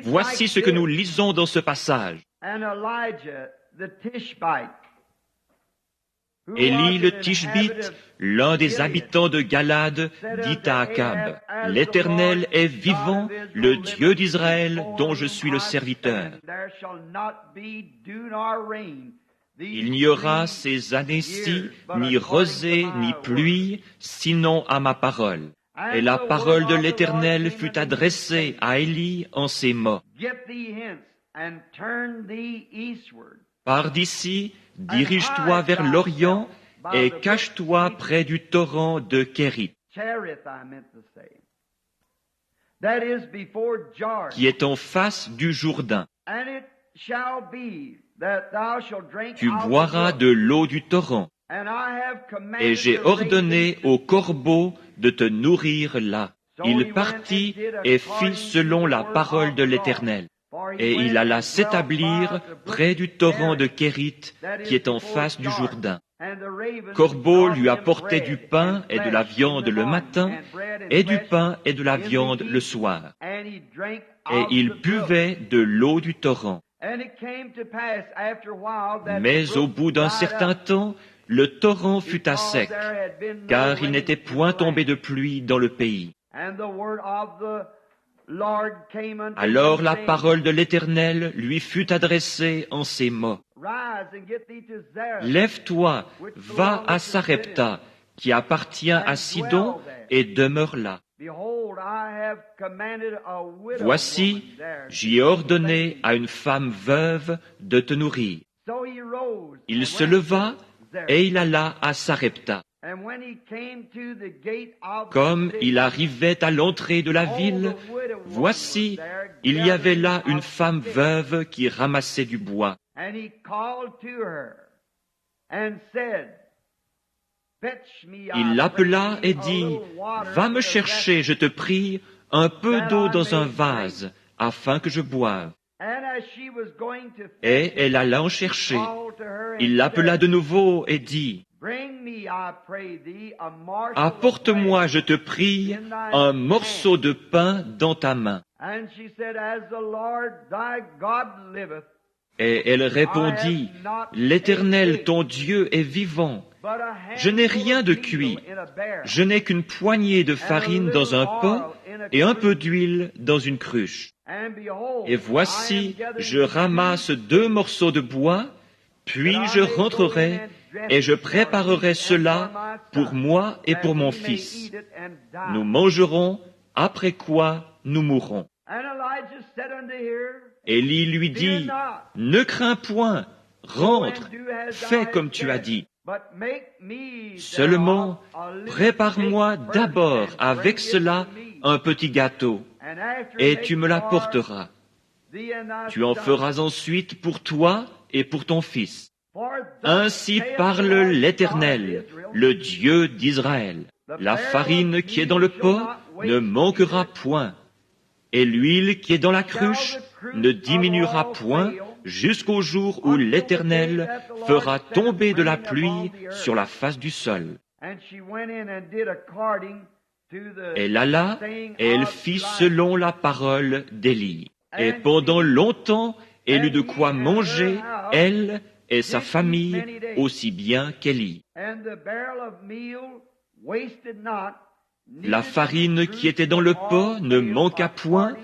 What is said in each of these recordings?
Voici ce que nous lisons dans ce passage. Élie le Tishbite, l'un des habitants de Galade, dit à Akab, « L'Éternel est vivant, le Dieu d'Israël, dont je suis le serviteur. Il n'y aura ces années-ci ni rosée ni pluie, sinon à ma parole. » Et la parole de l'Éternel fut adressée à Élie en ces mots. Pars d'ici, dirige-toi vers l'Orient et cache-toi près du torrent de Kérit, qui est en face du Jourdain. Tu boiras de l'eau du torrent, et j'ai ordonné au corbeau de te nourrir là. Il partit et fit selon la parole de l'Éternel. Et il alla s'établir près du torrent de Kérit, qui est en face du Jourdain. Corbeau lui apportait du pain et de la viande le matin, et du pain et de la viande le soir. Et il buvait de l'eau du torrent. Mais au bout d'un certain temps, le torrent fut à sec, car il n'était point tombé de pluie dans le pays. Alors la parole de l'Éternel lui fut adressée en ces mots. « Lève-toi, va à Sarepta, qui appartient à Sidon, et demeure là. Voici, j'y ai ordonné à une femme veuve de te nourrir. » Il se leva et il alla à Sarepta. Comme il arrivait à l'entrée de la ville, voici, il y avait là une femme veuve qui ramassait du bois. Il l'appela et dit, « Va me chercher, je te prie, un peu d'eau dans un vase, afin que je boive. » Et elle alla en chercher. Il l'appela de nouveau et dit, « Apporte-moi, je te prie, un morceau de pain dans ta main. » Et elle répondit, « L'Éternel, ton Dieu, est vivant. Je n'ai rien de cuit. Je n'ai qu'une poignée de farine dans un pot et un peu d'huile dans une cruche. Et voici, je ramasse 2 morceaux de bois, puis je rentrerai et je préparerai cela pour moi et pour mon fils. Nous mangerons, après quoi nous mourrons. » Élie lui dit, « Ne crains point, rentre, fais comme tu as dit. Seulement, prépare-moi d'abord avec cela un petit gâteau, et tu me l'apporteras. Tu en feras ensuite pour toi et pour ton fils. Ainsi parle l'Éternel, le Dieu d'Israël. La farine qui est dans le pot ne manquera point, et l'huile qui est dans la cruche ne diminuera point jusqu'au jour où l'Éternel fera tomber de la pluie sur la face du sol. » Elle alla et elle fit selon la parole d'Élie. Et pendant longtemps, elle eut de quoi manger, elle et sa famille, aussi bien qu'Élie. La farine qui était dans le pot ne manqua point,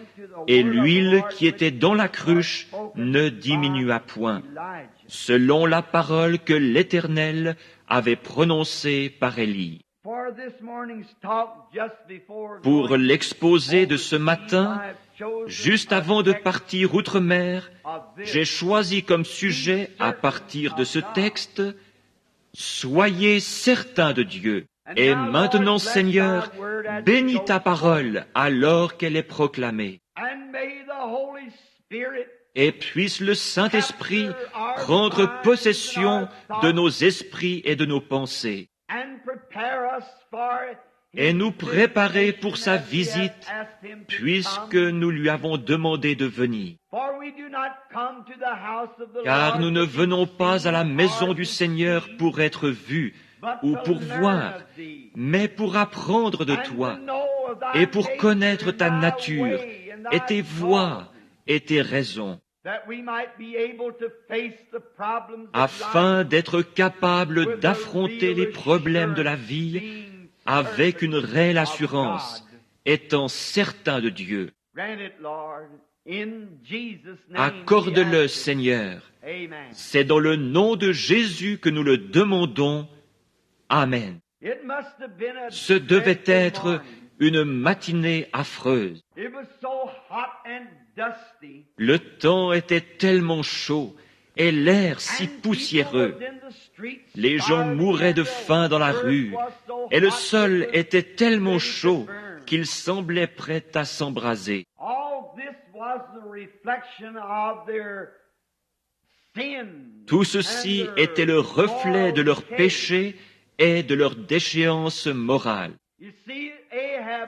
et l'huile qui était dans la cruche ne diminua point, selon la parole que l'Éternel avait prononcée par Élie. Pour l'exposé de ce matin, juste avant de partir outre-mer, j'ai choisi comme sujet, à partir de ce texte, « Soyez certains de Dieu ». Et maintenant, Seigneur, bénis ta parole alors qu'elle est proclamée. Et puisse le Saint-Esprit prendre possession de nos esprits et de nos pensées, et nous préparer pour sa visite, puisque nous lui avons demandé de venir. Car nous ne venons pas à la maison du Seigneur pour être vus ou pour voir, mais pour apprendre de toi et pour connaître ta nature et tes voies et tes raisons, afin d'être capable d'affronter les problèmes de la vie avec une réelle assurance, étant certain de Dieu. Accorde-le, Seigneur. C'est dans le nom de Jésus que nous le demandons. Amen. Ce devait être une matinée affreuse. Le temps était tellement chaud et l'air si poussiéreux. Les gens mouraient de faim dans la rue et le sol était tellement chaud qu'il semblait prêt à s'embraser. Tout ceci était le reflet de leur péché et de leur déchéance morale.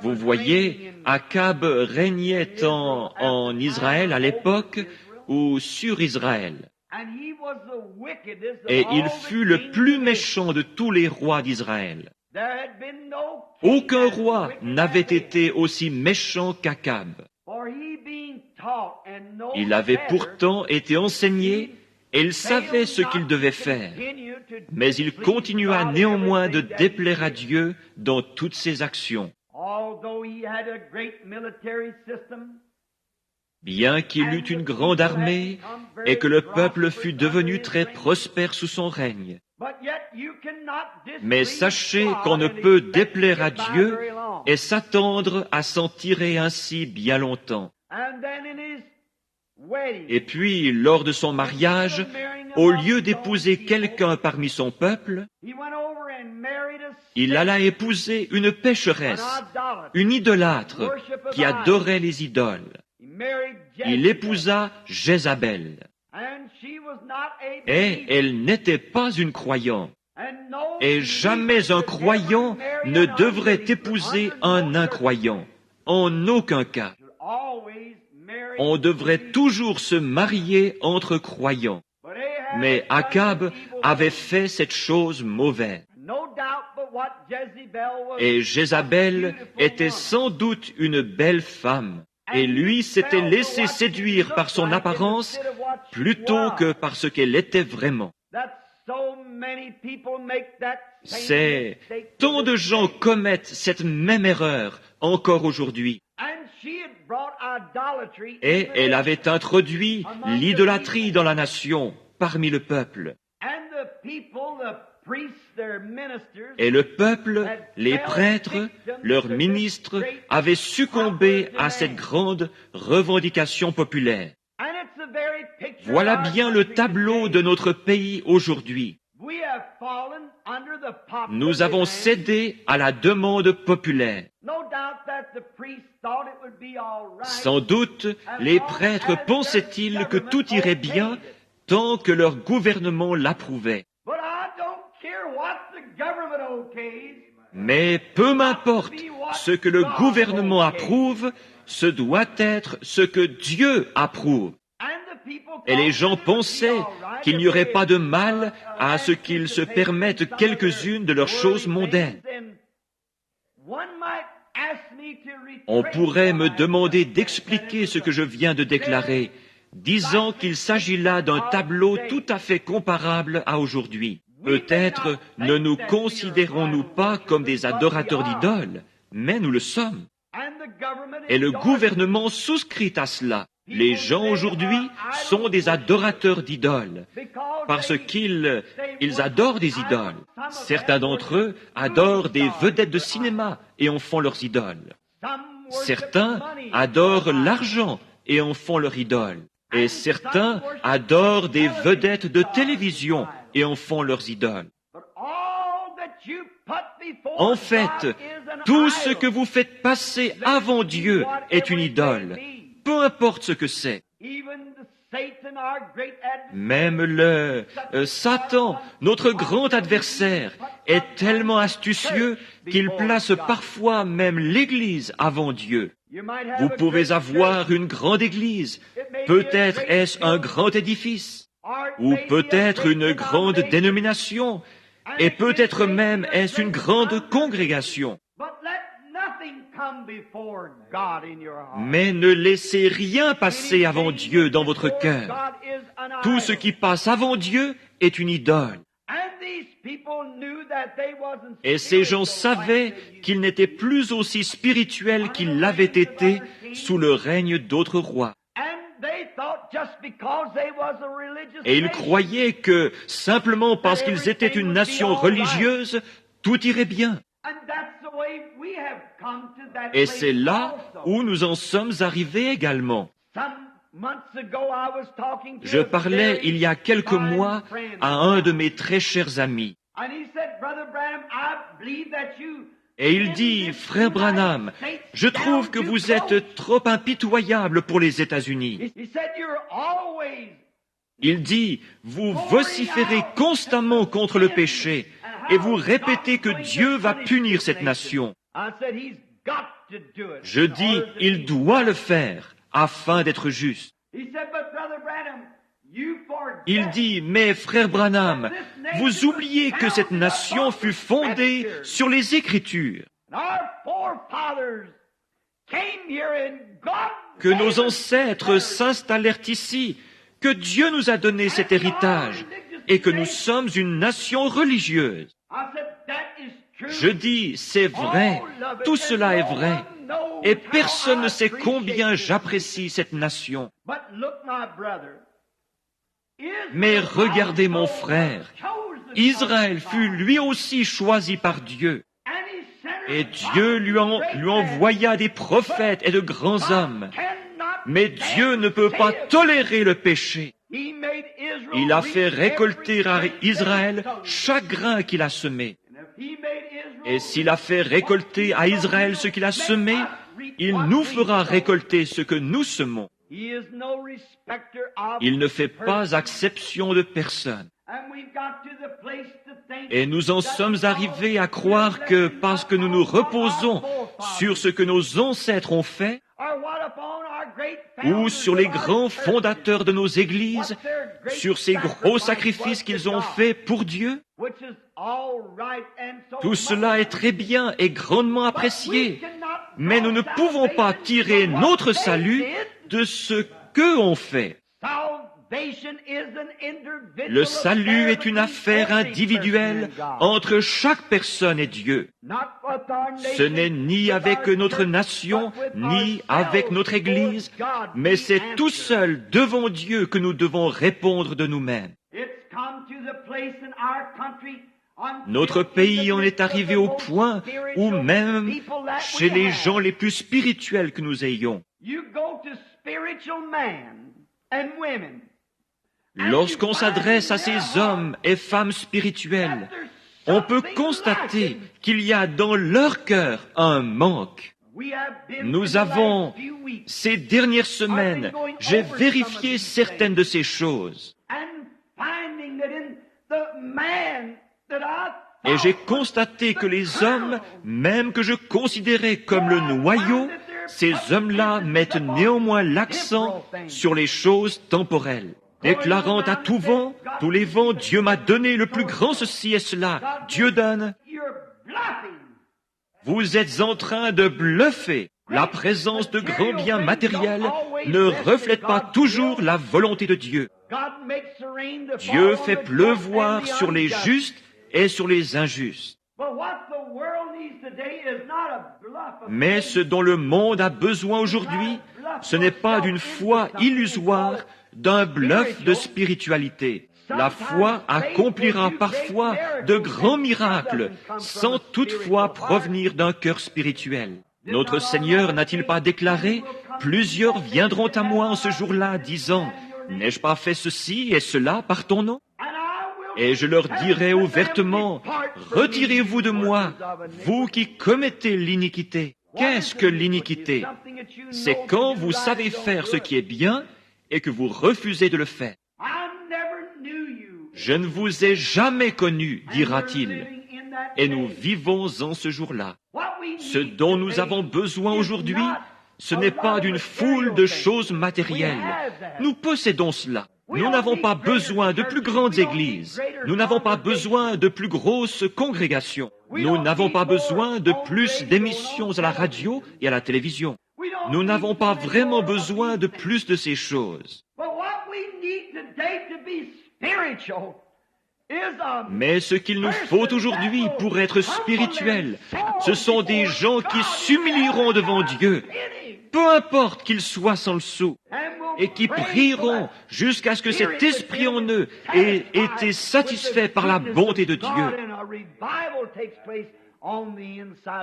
Vous voyez, Akab régnait en Israël à l'époque ou sur Israël. Et il fut le plus méchant de tous les rois d'Israël. Aucun roi n'avait été aussi méchant qu'Akab. Il avait pourtant été enseigné et il savait ce qu'il devait faire. Mais il continua néanmoins de déplaire à Dieu dans toutes ses actions. Bien qu'il eût une grande armée et que le peuple fût devenu très prospère sous son règne. Mais sachez qu'on ne peut déplaire à Dieu et s'attendre à s'en tirer ainsi bien longtemps. Et puis, lors de son mariage, au lieu d'épouser quelqu'un parmi son peuple, il alla épouser une pécheresse, une idolâtre qui adorait les idoles. Il épousa Jézabel. Et elle n'était pas une croyante. Et jamais un croyant ne devrait épouser un incroyant. En aucun cas. On devrait toujours se marier entre croyants. Mais Akab avait fait cette chose mauvaise. Et Jézabel était sans doute une belle femme. Et lui s'était laissé séduire par son apparence plutôt que par ce qu'elle était vraiment. Tant de gens commettent cette même erreur encore aujourd'hui. Et elle avait introduit l'idolâtrie dans la nation, parmi le peuple. Et le peuple, les prêtres, leurs ministres, avaient succombé à cette grande revendication populaire. Voilà bien le tableau de notre pays aujourd'hui. Nous avons cédé à la demande populaire. Sans doute, les prêtres pensaient-ils que tout irait bien tant que leur gouvernement l'approuvait. Mais peu m'importe ce que le gouvernement approuve, ce doit être ce que Dieu approuve. Et les gens pensaient qu'il n'y aurait pas de mal à ce qu'ils se permettent quelques-unes de leurs choses mondaines. On pourrait me demander d'expliquer ce que je viens de déclarer, disant qu'il s'agit là d'un tableau tout à fait comparable à aujourd'hui. Peut-être ne nous considérons-nous pas comme des adorateurs d'idoles, mais nous le sommes. Et le gouvernement souscrit à cela. Les gens aujourd'hui sont des adorateurs d'idoles, parce qu'ils adorent des idoles. Certains d'entre eux adorent des vedettes de cinéma et en font leurs idoles. Certains adorent l'argent et en font leur idole. Et certains adorent des vedettes de télévision et en font leurs idoles. En fait, tout ce que vous faites passer avant Dieu est une idole, peu importe ce que c'est. Même le Satan, notre grand adversaire, est tellement astucieux qu'il place parfois même l'Église avant Dieu. Vous pouvez avoir une grande Église, peut-être est-ce un grand édifice, ou peut-être une grande dénomination, et peut-être même est-ce une grande congrégation. Mais ne laissez rien passer avant Dieu dans votre cœur. Tout ce qui passe avant Dieu est une idole. Et ces gens savaient qu'ils n'étaient plus aussi spirituels qu'ils l'avaient été sous le règne d'autres rois. Et ils croyaient que, simplement parce qu'ils étaient une nation religieuse, tout irait bien. Et c'est là où nous en sommes arrivés également. Je parlais il y a quelques mois à un de mes très chers amis. Et il dit, Frère Branham, je trouve que vous êtes trop impitoyable pour les États-Unis. Il dit, vous vociférez constamment contre le péché et vous répétez que Dieu va punir cette nation. Je dis, il doit le faire afin d'être juste. Il dit, mais frère Branham, vous oubliez que cette nation fut fondée sur les Écritures, que nos ancêtres s'installèrent ici, que Dieu nous a donné cet héritage et que nous sommes une nation religieuse. Je dis, c'est vrai, tout cela est vrai, et personne ne sait combien j'apprécie cette nation. Mais regardez mon frère, Israël fut lui aussi choisi par Dieu, et Dieu lui envoya des prophètes et de grands hommes. Mais Dieu ne peut pas tolérer le péché. Il a fait récolter à Israël chaque grain qu'il a semé. Et s'il a fait récolter à Israël ce qu'il a semé, il nous fera récolter ce que nous semons. Il ne fait pas exception de personne. Et nous en sommes arrivés à croire que parce que nous nous reposons sur ce que nos ancêtres ont fait, ou sur les grands fondateurs de nos églises, sur ces gros sacrifices qu'ils ont faits pour Dieu, tout cela est très bien et grandement apprécié, mais nous ne pouvons pas tirer notre salut de ce qu'eux ont fait. Le salut est une affaire individuelle entre chaque personne et Dieu. Ce n'est ni avec notre nation, ni avec notre Église, mais c'est tout seul devant Dieu que nous devons répondre de nous-mêmes. Notre pays en est arrivé au point où même chez les gens les plus spirituels que nous ayons, lorsqu'on s'adresse à ces hommes et femmes spirituels, on peut constater qu'il y a dans leur cœur un manque. Nous avons, ces dernières semaines, j'ai vérifié certaines de ces choses. Et j'ai constaté que les hommes, même que je considérais comme le noyau, ces hommes-là mettent néanmoins l'accent sur les choses temporelles. Déclarant à tout vent, tous les vents, Dieu m'a donné le plus grand ceci et cela. Dieu donne. Vous êtes en train de bluffer. La présence de grands biens matériels ne reflète pas toujours la volonté de Dieu. Dieu fait pleuvoir sur les justes et sur les injustes. Mais ce dont le monde a besoin aujourd'hui, ce n'est pas d'une foi illusoire, d'un bluff de spiritualité. La foi accomplira parfois de grands miracles, sans toutefois provenir d'un cœur spirituel. Notre Seigneur n'a-t-il pas déclaré « Plusieurs viendront à moi en ce jour-là, disant « N'ai-je pas fait ceci et cela par ton nom ?» Et je leur dirai ouvertement « Retirez-vous de moi, vous qui commettez l'iniquité. » Qu'est-ce que l'iniquité? C'est quand vous savez faire ce qui est bien et que vous refusez de le faire. Je ne vous ai jamais connu, dira-t-il, et nous vivons en ce jour-là. Ce dont nous avons besoin aujourd'hui, ce n'est pas d'une foule de choses matérielles. Nous possédons cela. Nous n'avons pas besoin de plus grandes églises. Nous n'avons pas besoin de plus grosses congrégations. Nous n'avons pas besoin de plus d'émissions à la radio et à la télévision. Nous n'avons pas vraiment besoin de plus de ces choses. Mais ce qu'il nous faut aujourd'hui pour être spirituels, ce sont des gens qui s'humilieront devant Dieu, peu importe qu'ils soient sans le sou, et qui prieront jusqu'à ce que cet esprit en eux ait été satisfait par la bonté de Dieu,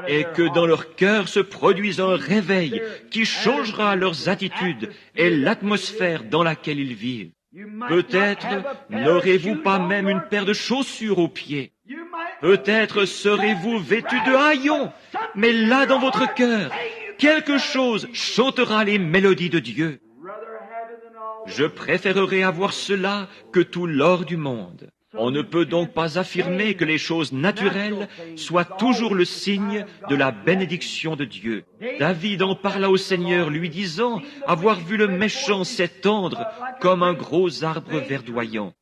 et que dans leur cœur se produise un réveil qui changera leurs attitudes et l'atmosphère dans laquelle ils vivent. Peut-être n'aurez-vous pas même une paire de chaussures aux pieds. Peut-être serez-vous vêtus de haillons, mais là dans votre cœur, quelque chose chantera les mélodies de Dieu. Je préférerais avoir cela que tout l'or du monde. On ne peut donc pas affirmer que les choses naturelles soient toujours le signe de la bénédiction de Dieu. David en parla au Seigneur, lui disant avoir vu le méchant s'étendre comme un gros arbre verdoyant.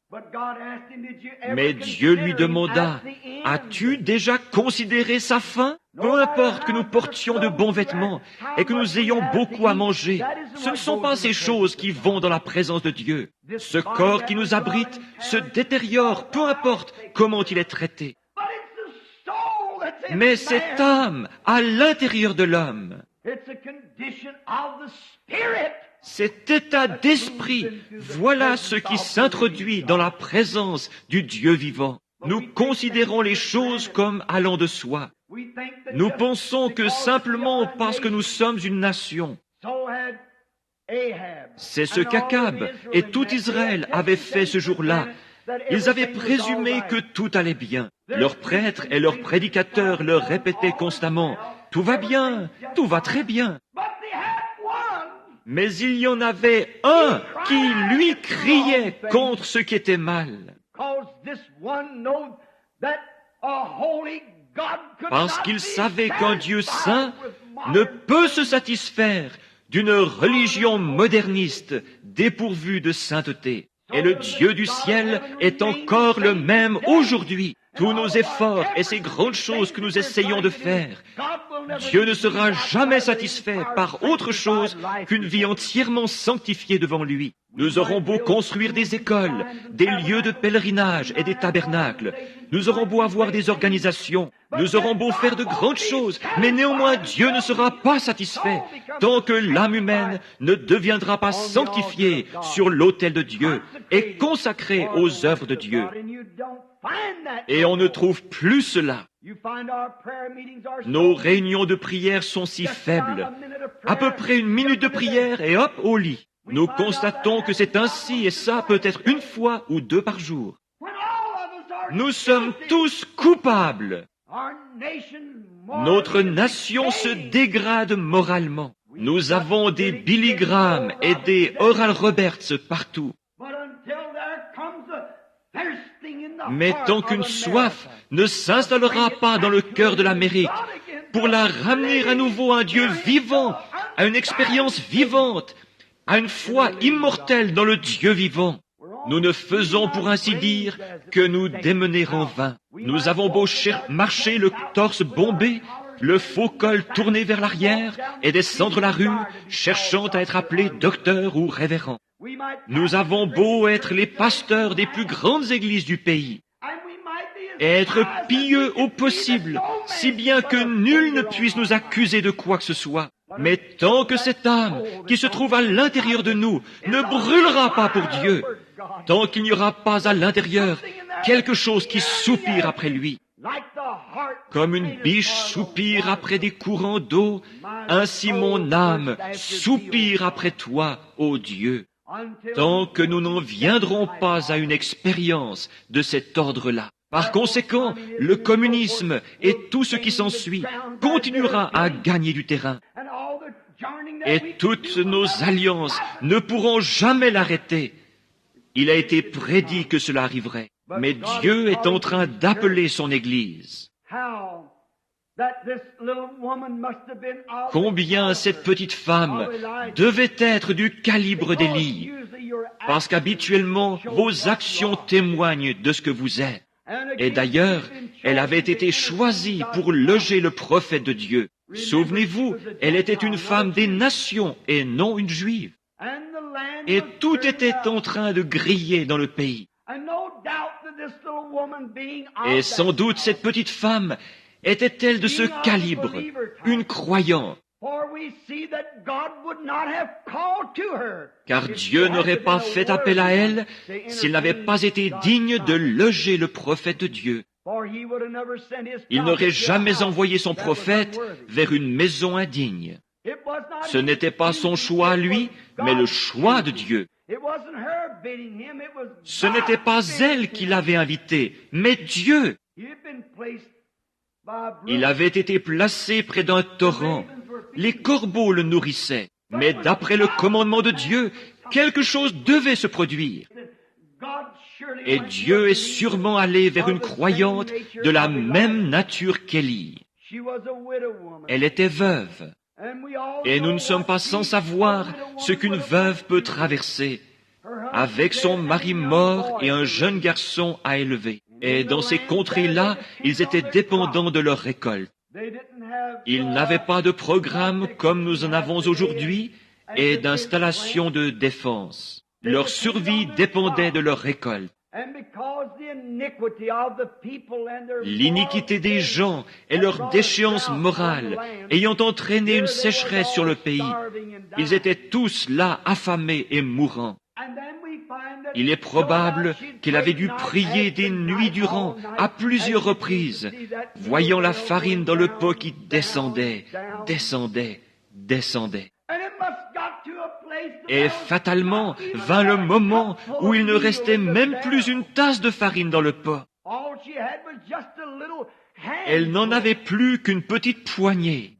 Mais Dieu lui demanda, « As-tu déjà considéré sa fin ? Peu importe que nous portions de bons vêtements et que nous ayons beaucoup à manger, ce ne sont pas ces choses qui vont dans la présence de Dieu. Ce corps qui nous abrite se détériore, peu importe comment il est traité. Mais cette âme à l'intérieur de l'homme, cet état d'esprit, voilà ce qui s'introduit dans la présence du Dieu vivant. Nous considérons les choses comme allant de soi. Nous pensons que simplement parce que nous sommes une nation, c'est ce qu'Akab et tout Israël avaient fait ce jour-là. Ils avaient présumé que tout allait bien. Leurs prêtres et leurs prédicateurs leur répétaient constamment, « Tout va bien, tout va très bien. » Mais il y en avait un qui, lui, criait contre ce qui était mal. Parce qu'il savait qu'un Dieu saint ne peut se satisfaire d'une religion moderniste dépourvue de sainteté. Et le Dieu du ciel est encore le même aujourd'hui. Tous nos efforts et ces grandes choses que nous essayons de faire, Dieu ne sera jamais satisfait par autre chose qu'une vie entièrement sanctifiée devant lui. Nous aurons beau construire des écoles, des lieux de pèlerinage et des tabernacles. Nous aurons beau avoir des organisations. Nous aurons beau faire de grandes choses, mais néanmoins Dieu ne sera pas satisfait tant que l'âme humaine ne deviendra pas sanctifiée sur l'autel de Dieu et consacrée aux œuvres de Dieu. Et on ne trouve plus cela. Nos réunions de prière sont si faibles. À peu près une minute de prière et hop, au lit. Nous constatons que c'est ainsi et ça peut être une fois ou deux par jour. Nous sommes tous coupables. Notre nation se dégrade moralement. Nous avons des Billy Graham et des Oral Roberts partout. Mais tant qu'une soif ne s'installera pas dans le cœur de l'Amérique pour la ramener à nouveau à un Dieu vivant, à une expérience vivante, à une foi immortelle dans le Dieu vivant, nous ne faisons pour ainsi dire que nous démener en vain. Nous avons beau marcher le torse bombé, le faux col tourné vers l'arrière et descendre la rue, cherchant à être appelé docteur ou révérend. Nous avons beau être les pasteurs des plus grandes églises du pays, et être pieux au possible, si bien que nul ne puisse nous accuser de quoi que ce soit. Mais tant que cette âme qui se trouve à l'intérieur de nous ne brûlera pas pour Dieu, tant qu'il n'y aura pas à l'intérieur quelque chose qui soupire après lui, comme une biche soupire après des courants d'eau, ainsi mon âme soupire après toi, ô Dieu. Tant que nous n'en viendrons pas à une expérience de cet ordre-là. Par conséquent, le communisme et tout ce qui s'ensuit continuera à gagner du terrain. Et toutes nos alliances ne pourront jamais l'arrêter. Il a été prédit que cela arriverait. Mais Dieu est en train d'appeler son Église. Combien cette petite femme devait être du calibre d'Élie. parce qu'habituellement, vos actions témoignent de ce que vous êtes. Et d'ailleurs, elle avait été choisie pour loger le prophète de Dieu. Souvenez-vous, elle était une femme des nations et non une juive. Et tout était en train de griller dans le pays. Et sans doute cette petite femme était-elle de ce calibre, une croyante. Car Dieu n'aurait pas fait appel à elle s'il n'avait pas été digne de loger le prophète de Dieu. Il n'aurait jamais envoyé son prophète vers une maison indigne. Ce n'était pas son choix à lui, mais le choix de Dieu. Ce n'était pas elle qui l'avait invité, mais Dieu. Il avait été placé près d'un torrent. Les corbeaux le nourrissaient. Mais d'après le commandement de Dieu, quelque chose devait se produire. Et Dieu est sûrement allé vers une croyante de la même nature qu'Élie. Elle était veuve. Et nous ne sommes pas sans savoir ce qu'une veuve peut traverser, avec son mari mort et un jeune garçon à élever. Et dans ces contrées-là, ils étaient dépendants de leur récolte. Ils n'avaient pas de programme comme nous en avons aujourd'hui et d'installation de défense. Leur survie dépendait de leur récolte. L'iniquité des gens et leur déchéance morale ayant entraîné une sécheresse sur le pays, ils étaient tous là affamés et mourants. Il est probable qu'elle avait dû prier des nuits durant, à plusieurs reprises, voyant la farine dans le pot qui descendait, descendait, descendait. Et fatalement vint le moment où il ne restait même plus une tasse de farine dans le pot. Elle n'en avait plus qu'une petite poignée.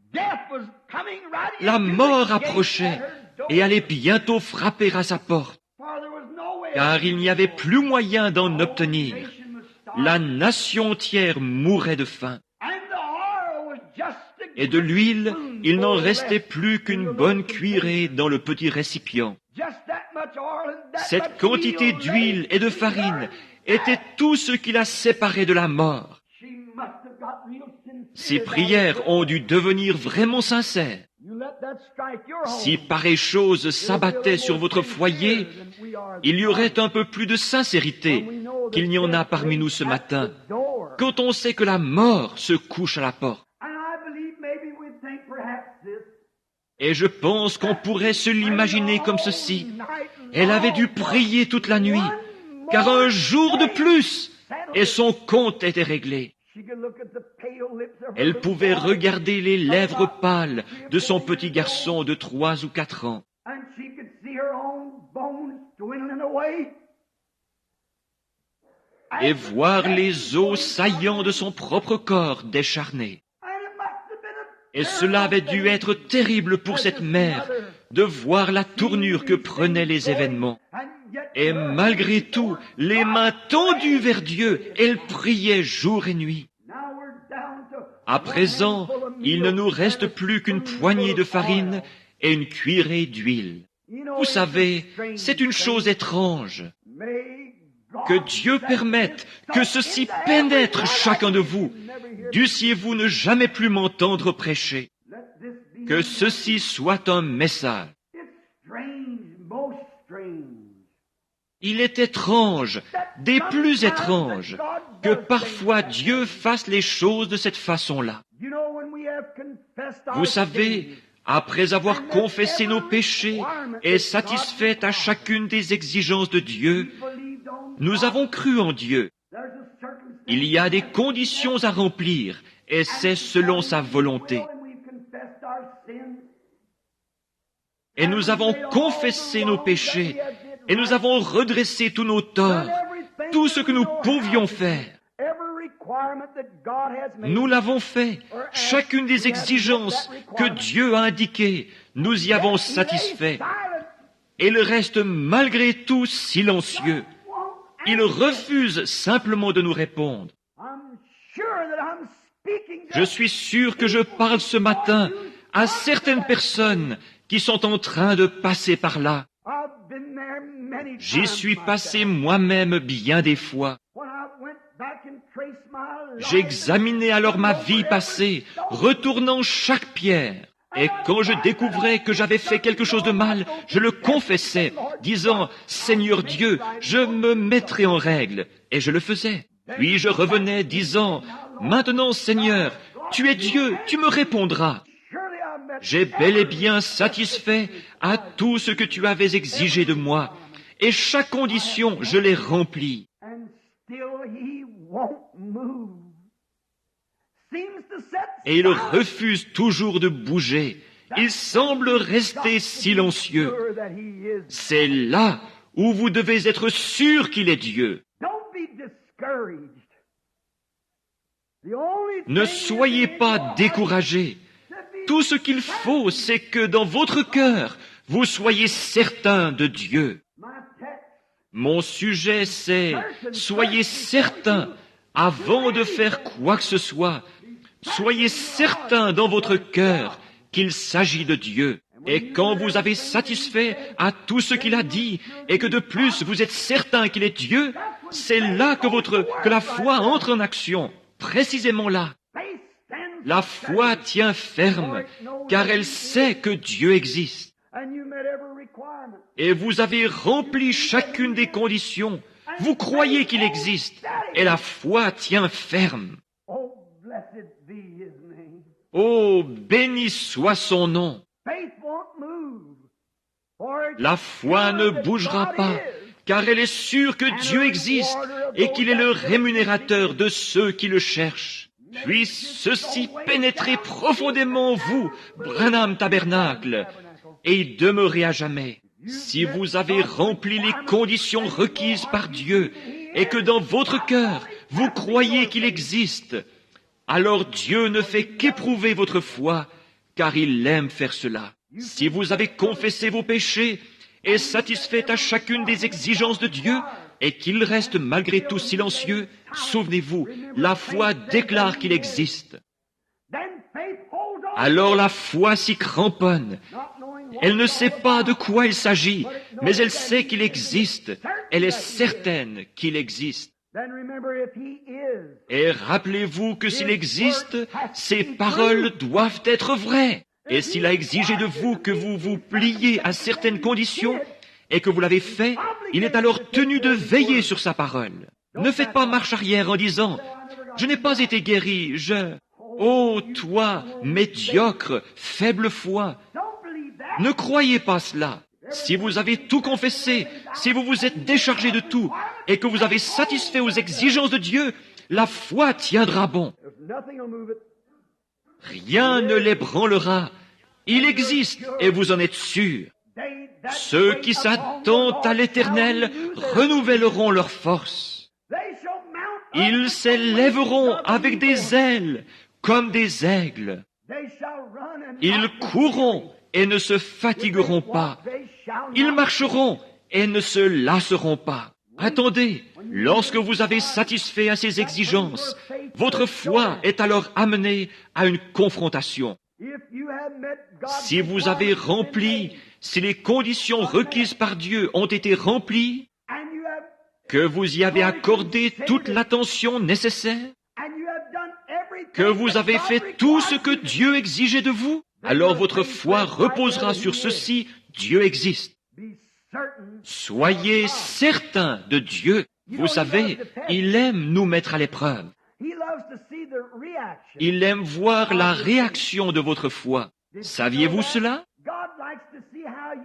La mort approchait et allait bientôt frapper à sa porte. Car il n'y avait plus moyen d'en obtenir. La nation entière mourait de faim. Et de l'huile, il n'en restait plus qu'une bonne cuillerée dans le petit récipient. Cette quantité d'huile et de farine était tout ce qui la séparait de la mort. Ses prières ont dû devenir vraiment sincères. Si pareille chose s'abattait sur votre foyer, il y aurait un peu plus de sincérité qu'il n'y en a parmi nous ce matin, quand on sait que la mort se couche à la porte. Et je pense qu'on pourrait se l'imaginer comme ceci. Elle avait dû prier toute la nuit, car un jour de plus, et son compte était réglé. Elle pouvait regarder les lèvres pâles de son petit garçon de 3 ou 4 ans. Et voir les os saillants de son propre corps décharnés. Et cela avait dû être terrible pour cette mère de voir la tournure que prenaient les événements. Et malgré tout, les mains tendues vers Dieu, elle priait jour et nuit. À présent, il ne nous reste plus qu'une poignée de farine et une cuillerée d'huile. Vous savez, c'est une chose étrange. Que Dieu permette que ceci pénètre chacun de vous. Dussiez-vous ne jamais plus m'entendre prêcher. Que ceci soit un message. Il est étrange, des plus étranges, que parfois Dieu fasse les choses de cette façon-là. Vous savez, après avoir confessé nos péchés et satisfait à chacune des exigences de Dieu, nous avons cru en Dieu. Il y a des conditions à remplir, et c'est selon sa volonté. Et nous avons confessé nos péchés, et nous avons redressé tous nos torts, tout ce que nous pouvions faire. Nous l'avons fait. Chacune des exigences que Dieu a indiquées, nous y avons satisfait. Et il reste malgré tout silencieux. Il refuse simplement de nous répondre. Je suis sûr que je parle ce matin à certaines personnes qui sont en train de passer par là. J'y suis passé moi-même bien des fois. J'examinais alors ma vie passée, retournant chaque pierre. Et quand je découvrais que j'avais fait quelque chose de mal, je le confessais, disant, « Seigneur Dieu, je me mettrai en règle. » Et je le faisais. Puis je revenais, disant, « Maintenant, Seigneur, tu es Dieu, tu me répondras. » J'ai bel et bien satisfait à tout ce que tu avais exigé de moi, et chaque condition, je l'ai remplie. Et il refuse toujours de bouger. Il semble rester silencieux. C'est là où vous devez être sûr qu'il est Dieu. Ne soyez pas découragés. Tout ce qu'il faut, c'est que dans votre cœur, vous soyez certain de Dieu. Mon sujet, c'est « Soyez certain, avant de faire quoi que ce soit, soyez certain dans votre cœur qu'il s'agit de Dieu. Et quand vous avez satisfait à tout ce qu'il a dit, et que de plus vous êtes certain qu'il est Dieu, c'est là que la foi entre en action, précisément là. La foi tient ferme, car elle sait que Dieu existe. Et vous avez rempli chacune des conditions. Vous croyez qu'il existe, et la foi tient ferme. Oh, béni soit son nom. La foi ne bougera pas, car elle est sûre que Dieu existe et qu'il est le rémunérateur de ceux qui le cherchent. Puisse ceci pénétrer profondément en vous, Branham Tabernacle, et y demeurer à jamais. Si vous avez rempli les conditions requises par Dieu et que dans votre cœur, vous croyez qu'il existe, alors Dieu ne fait qu'éprouver votre foi, car il aime faire cela. Si vous avez confessé vos péchés et satisfait à chacune des exigences de Dieu, et qu'il reste malgré tout silencieux, souvenez-vous, la foi déclare qu'il existe. Alors la foi s'y cramponne. Elle ne sait pas de quoi il s'agit, mais elle sait qu'il existe. Elle est certaine qu'il existe. Et rappelez-vous que s'il existe, ses paroles doivent être vraies. Et s'il a exigé de vous que vous vous pliez à certaines conditions, et que vous l'avez fait, il est alors tenu de veiller sur sa parole. Ne faites pas marche arrière en disant, « Je n'ai pas été guéri, Oh, toi, médiocre, faible foi !» Ne croyez pas cela. Si vous avez tout confessé, si vous vous êtes déchargé de tout, et que vous avez satisfait aux exigences de Dieu, la foi tiendra bon. Rien ne l'ébranlera. Il existe, et vous en êtes sûrs. Ceux qui s'attendent à l'Éternel renouvelleront leur force. Ils s'élèveront avec des ailes, comme des aigles. Ils courront et ne se fatigueront pas. Ils marcheront et ne se lasseront pas. Attendez, lorsque vous avez satisfait à ces exigences, votre foi est alors amenée à une confrontation. Si vous avez rempli, si les conditions requises par Dieu ont été remplies, que vous y avez accordé toute l'attention nécessaire, que vous avez fait tout ce que Dieu exigeait de vous, alors votre foi reposera sur ceci, Dieu existe. Soyez certains de Dieu. Vous savez, il aime nous mettre à l'épreuve. Il aime voir la réaction de votre foi. Saviez-vous cela?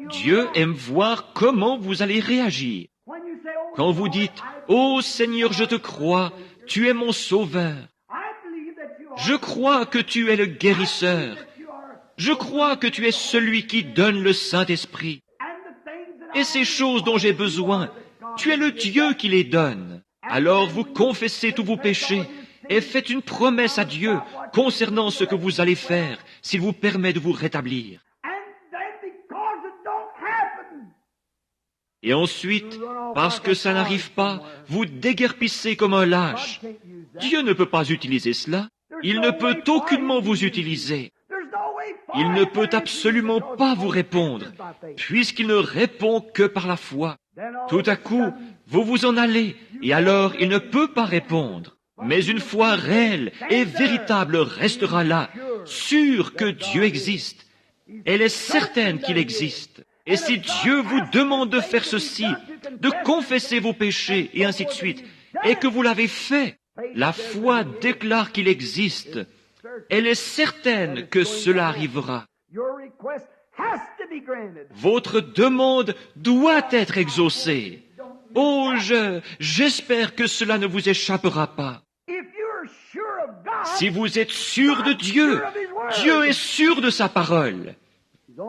Dieu aime voir comment vous allez réagir. Quand vous dites, « Oh Seigneur, je te crois, tu es mon sauveur. Je crois que tu es le guérisseur. Je crois que tu es celui qui donne le Saint-Esprit. Et ces choses dont j'ai besoin, tu es le Dieu qui les donne. » Alors vous confessez tous vos péchés et faites une promesse à Dieu concernant ce que vous allez faire s'il vous permet de vous rétablir. Et ensuite, parce que ça n'arrive pas, vous déguerpissez comme un lâche. Dieu ne peut pas utiliser cela. Il ne peut aucunement vous utiliser. Il ne peut absolument pas vous répondre, puisqu'il ne répond que par la foi. Tout à coup, vous vous en allez, et alors il ne peut pas répondre. Mais une foi réelle et véritable restera là, sûre que Dieu existe. Elle est certaine qu'il existe. Et si Dieu vous demande de faire ceci, de confesser vos péchés, et ainsi de suite, et que vous l'avez fait, la foi déclare qu'il existe. Elle est certaine que cela arrivera. Votre demande doit être exaucée. Oh, j'espère que cela ne vous échappera pas. Si vous êtes sûr de Dieu, Dieu est sûr de sa parole.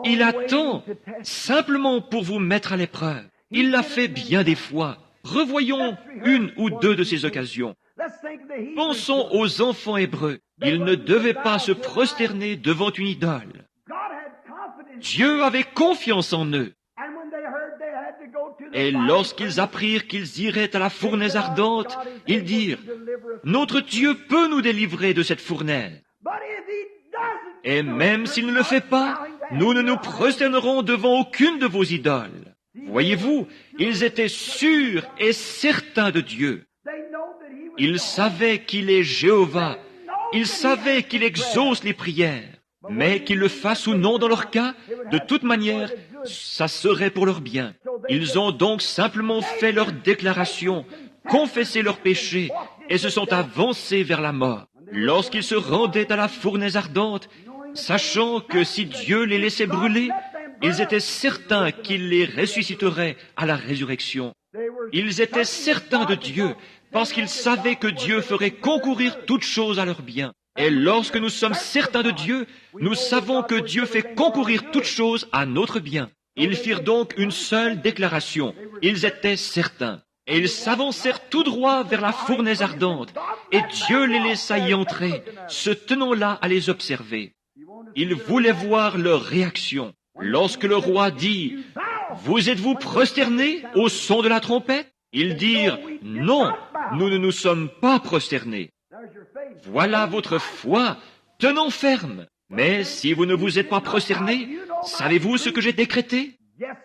Il attend simplement pour vous mettre à l'épreuve. Il l'a fait bien des fois. Revoyons une ou deux de ces occasions. Pensons aux enfants hébreux. Ils ne devaient pas se prosterner devant une idole. Dieu avait confiance en eux. Et lorsqu'ils apprirent qu'ils iraient à la fournaise ardente, ils dirent, « Notre Dieu peut nous délivrer de cette fournaise. Et même s'il ne le fait pas, nous ne nous prosternerons devant aucune de vos idoles. » Voyez-vous, ils étaient sûrs et certains de Dieu. Ils savaient qu'il est Jéhovah. Ils savaient qu'il exauce les prières. Mais qu'ils le fassent ou non dans leur cas, de toute manière, ça serait pour leur bien. Ils ont donc simplement fait leur déclaration, confessé leurs péchés et se sont avancés vers la mort. Lorsqu'ils se rendaient à la fournaise ardente, sachant que si Dieu les laissait brûler, ils étaient certains qu'il les ressusciterait à la résurrection. Ils étaient certains de Dieu parce qu'ils savaient que Dieu ferait concourir toutes choses à leur bien. Et lorsque nous sommes certains de Dieu, nous savons que Dieu fait concourir toutes choses à notre bien. Ils firent donc une seule déclaration. Ils étaient certains. Et ils s'avancèrent tout droit vers la fournaise ardente. Et Dieu les laissa y entrer, se tenant là à les observer. Ils voulaient voir leur réaction. Lorsque le roi dit, « Vous êtes-vous prosternés au son de la trompette ?» Ils dirent, « Non, nous ne nous sommes pas prosternés. » Voilà votre foi, tenons ferme. Mais si vous ne vous êtes pas prosternés, savez-vous ce que j'ai décrété?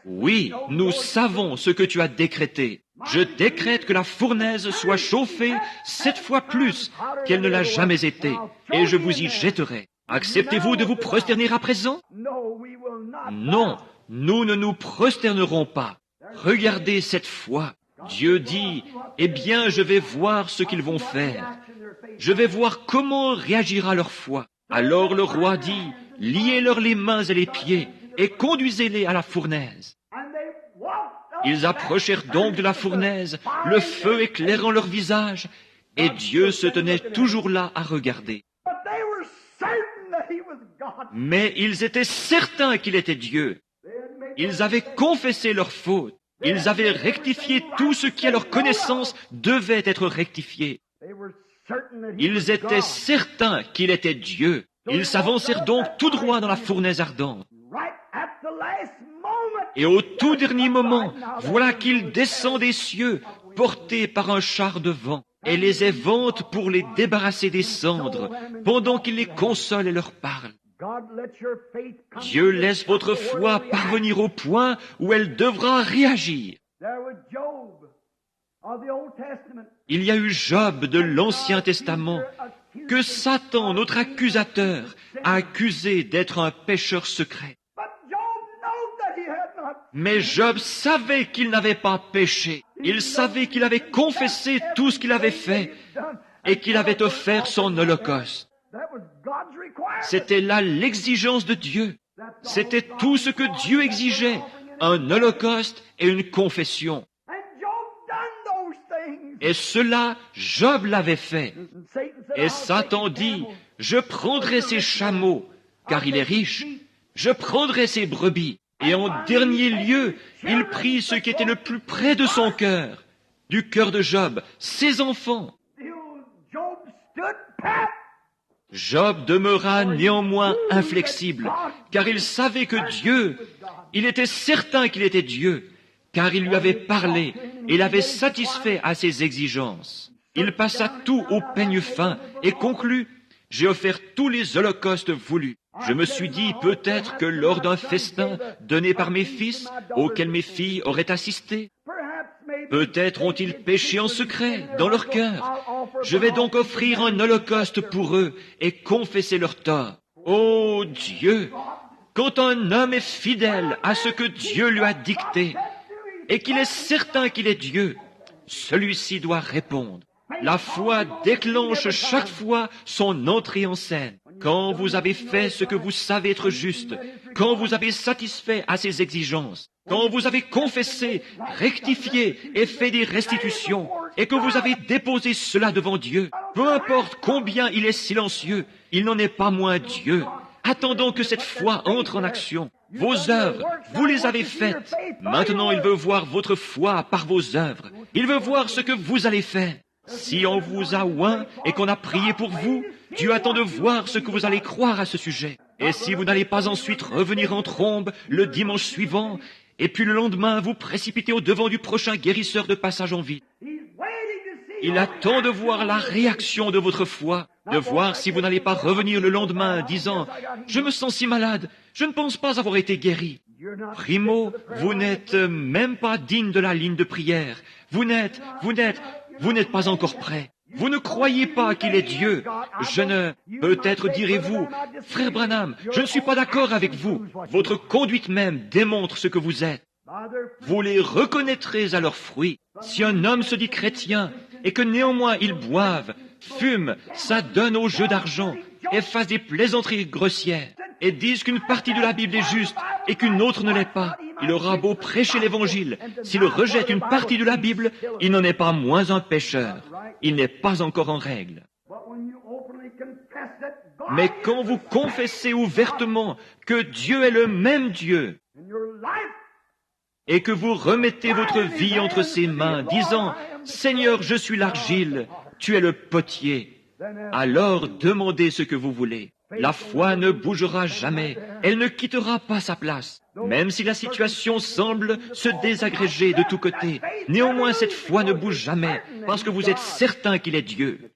Oui, nous savons ce que tu as décrété. Je décrète que la fournaise soit chauffée 7 fois plus qu'elle ne l'a jamais été, et je vous y jetterai. Acceptez-vous de vous prosterner à présent? Non, nous ne nous prosternerons pas. Regardez cette foi. Dieu dit, eh bien, je vais voir ce qu'ils vont faire. Je vais voir comment réagira leur foi. Alors le roi dit, liez-leur les mains et les pieds et conduisez-les à la fournaise. Ils approchèrent donc de la fournaise, le feu éclairant leur visage, et Dieu se tenait toujours là à regarder. Mais ils étaient certains qu'il était Dieu. Ils avaient confessé leurs fautes. Ils avaient rectifié tout ce qui, à leur connaissance, devait être rectifié. Ils étaient certains qu'il était Dieu. Ils s'avancèrent donc tout droit dans la fournaise ardente. Et au tout dernier moment, voilà qu'il descend des cieux, porté par un char de vent, et les évente pour les débarrasser des cendres, pendant qu'il les console et leur parle. Dieu laisse votre foi parvenir au point où elle devra réagir. Il y a eu Job de l'Ancien Testament, que Satan, notre accusateur, a accusé d'être un pécheur secret. Mais Job savait qu'il n'avait pas péché. Il savait qu'il avait confessé tout ce qu'il avait fait et qu'il avait offert son holocauste. C'était là l'exigence de Dieu. C'était tout ce que Dieu exigeait, un holocauste et une confession. Et cela, Job l'avait fait. Et Satan dit, je prendrai ses chameaux, car il est riche. Je prendrai ses brebis. Et en dernier lieu, il prit ce qui était le plus près de son cœur, du cœur de Job, ses enfants. Job demeura néanmoins inflexible, car il savait que Dieu, il était certain qu'il était Dieu, car il lui avait parlé et l'avait satisfait à ses exigences. Il passa tout au peigne fin et conclut, j'ai offert tous les holocaustes voulus. Je me suis dit peut-être que lors d'un festin donné par mes fils, auquel mes filles auraient assisté, peut-être ont-ils péché en secret, dans leur cœur. Je vais donc offrir un holocauste pour eux et confesser leurs torts. Ô Dieu, quand un homme est fidèle à ce que Dieu lui a dicté, et qu'il est certain qu'il est Dieu, celui-ci doit répondre. La foi déclenche chaque fois son entrée en scène. Quand vous avez fait ce que vous savez être juste, quand vous avez satisfait à ses exigences, quand vous avez confessé, rectifié et fait des restitutions, et que vous avez déposé cela devant Dieu, peu importe combien il est silencieux, il n'en est pas moins Dieu. Attendons que cette foi entre en action. Vos œuvres, vous les avez faites. Maintenant, il veut voir votre foi par vos œuvres. Il veut voir ce que vous allez faire. Si on vous a oint et qu'on a prié pour vous, Dieu attend de voir ce que vous allez croire à ce sujet. Et si vous n'allez pas ensuite revenir en trombe le dimanche suivant, et puis le lendemain vous précipiter au devant du prochain guérisseur de passage en vie, il attend de voir la réaction de votre foi, de voir si vous n'allez pas revenir le lendemain disant « Je me sens si malade, je ne pense pas avoir été guéri ». Primo, vous n'êtes même pas digne de la ligne de prière. Vous n'êtes pas encore prêt. Vous ne croyez pas qu'il est Dieu. Peut-être direz-vous, frère Branham, je ne suis pas d'accord avec vous. Votre conduite même démontre ce que vous êtes. Vous les reconnaîtrez à leurs fruits. Si un homme se dit chrétien et que néanmoins il boive, fume, s'adonne au jeu d'argent et fasse des plaisanteries grossières et dise qu'une partie de la Bible est juste et qu'une autre ne l'est pas, il aura beau prêcher l'Évangile. S'il rejette une partie de la Bible, il n'en est pas moins un pécheur. Il n'est pas encore en règle. Mais quand vous confessez ouvertement que Dieu est le même Dieu et que vous remettez votre vie entre ses mains, disant « Seigneur, je suis l'argile, tu es le potier », alors demandez ce que vous voulez. La foi ne bougera jamais, elle ne quittera pas sa place. Même si la situation semble se désagréger de tous côtés, néanmoins cette foi ne bouge jamais, parce que vous êtes certain qu'il est Dieu.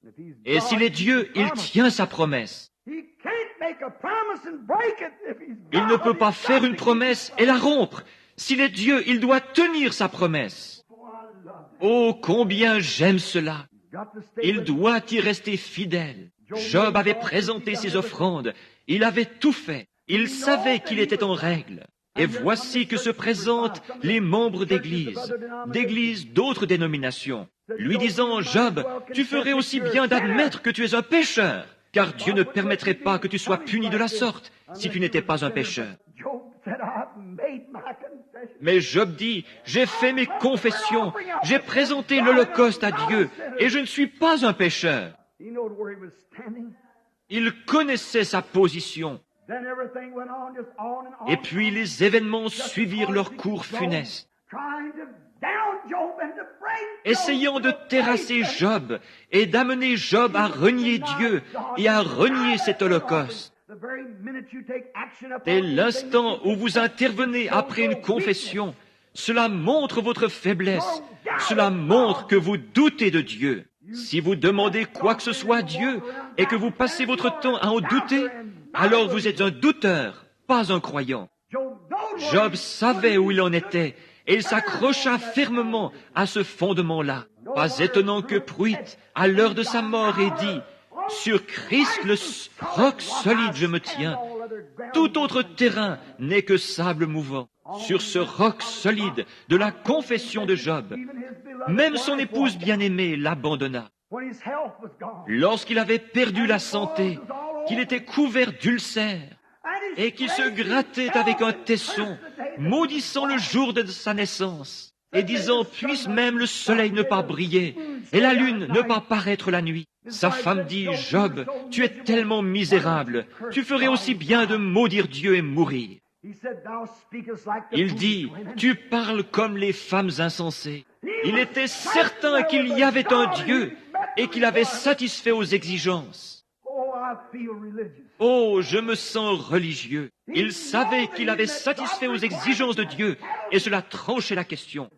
Et s'il est Dieu, il tient sa promesse. Il ne peut pas faire une promesse et la rompre. S'il est Dieu, il doit tenir sa promesse. Oh, combien j'aime cela! Il doit y rester fidèle. Job avait présenté ses offrandes. Il avait tout fait. Il savait qu'il était en règle. Et voici que se présentent les membres d'églises d'autres dénominations, lui disant, « Job, tu ferais aussi bien d'admettre que tu es un pécheur, car Dieu ne permettrait pas que tu sois puni de la sorte si tu n'étais pas un pécheur. » Mais Job dit, « J'ai fait mes confessions, j'ai présenté l'Holocauste à Dieu, et je ne suis pas un pécheur. » Il connaissait sa position. Et puis les événements suivirent leur cours funeste, essayant de terrasser Job et d'amener Job à renier Dieu et à renier cet holocauste. Dès l'instant où vous intervenez après une confession, cela montre votre faiblesse, cela montre que vous doutez de Dieu. Si vous demandez quoi que ce soit à Dieu et que vous passez votre temps à en douter, alors vous êtes un douteur, pas un croyant. Job savait où il en était et il s'accrocha fermement à ce fondement-là. Pas étonnant que Pruitt, à l'heure de sa mort, ait dit « Sur Christ, le roc solide, je me tiens. Tout autre terrain n'est que sable mouvant. » Sur ce roc solide de la confession de Job, même son épouse bien-aimée l'abandonna. Lorsqu'il avait perdu la santé, qu'il était couvert d'ulcères et qu'il se grattait avec un tesson, maudissant le jour de sa naissance et disant « Puisse même le soleil ne pas briller et la lune ne pas paraître la nuit. » Sa femme dit « Job, tu es tellement misérable, tu ferais aussi bien de maudire Dieu et mourir. » Il dit, tu parles comme les femmes insensées. Il était certain qu'il y avait un Dieu et qu'il avait satisfait aux exigences. Oh, je me sens religieux. Il savait qu'il avait satisfait aux exigences de Dieu et cela tranchait la question.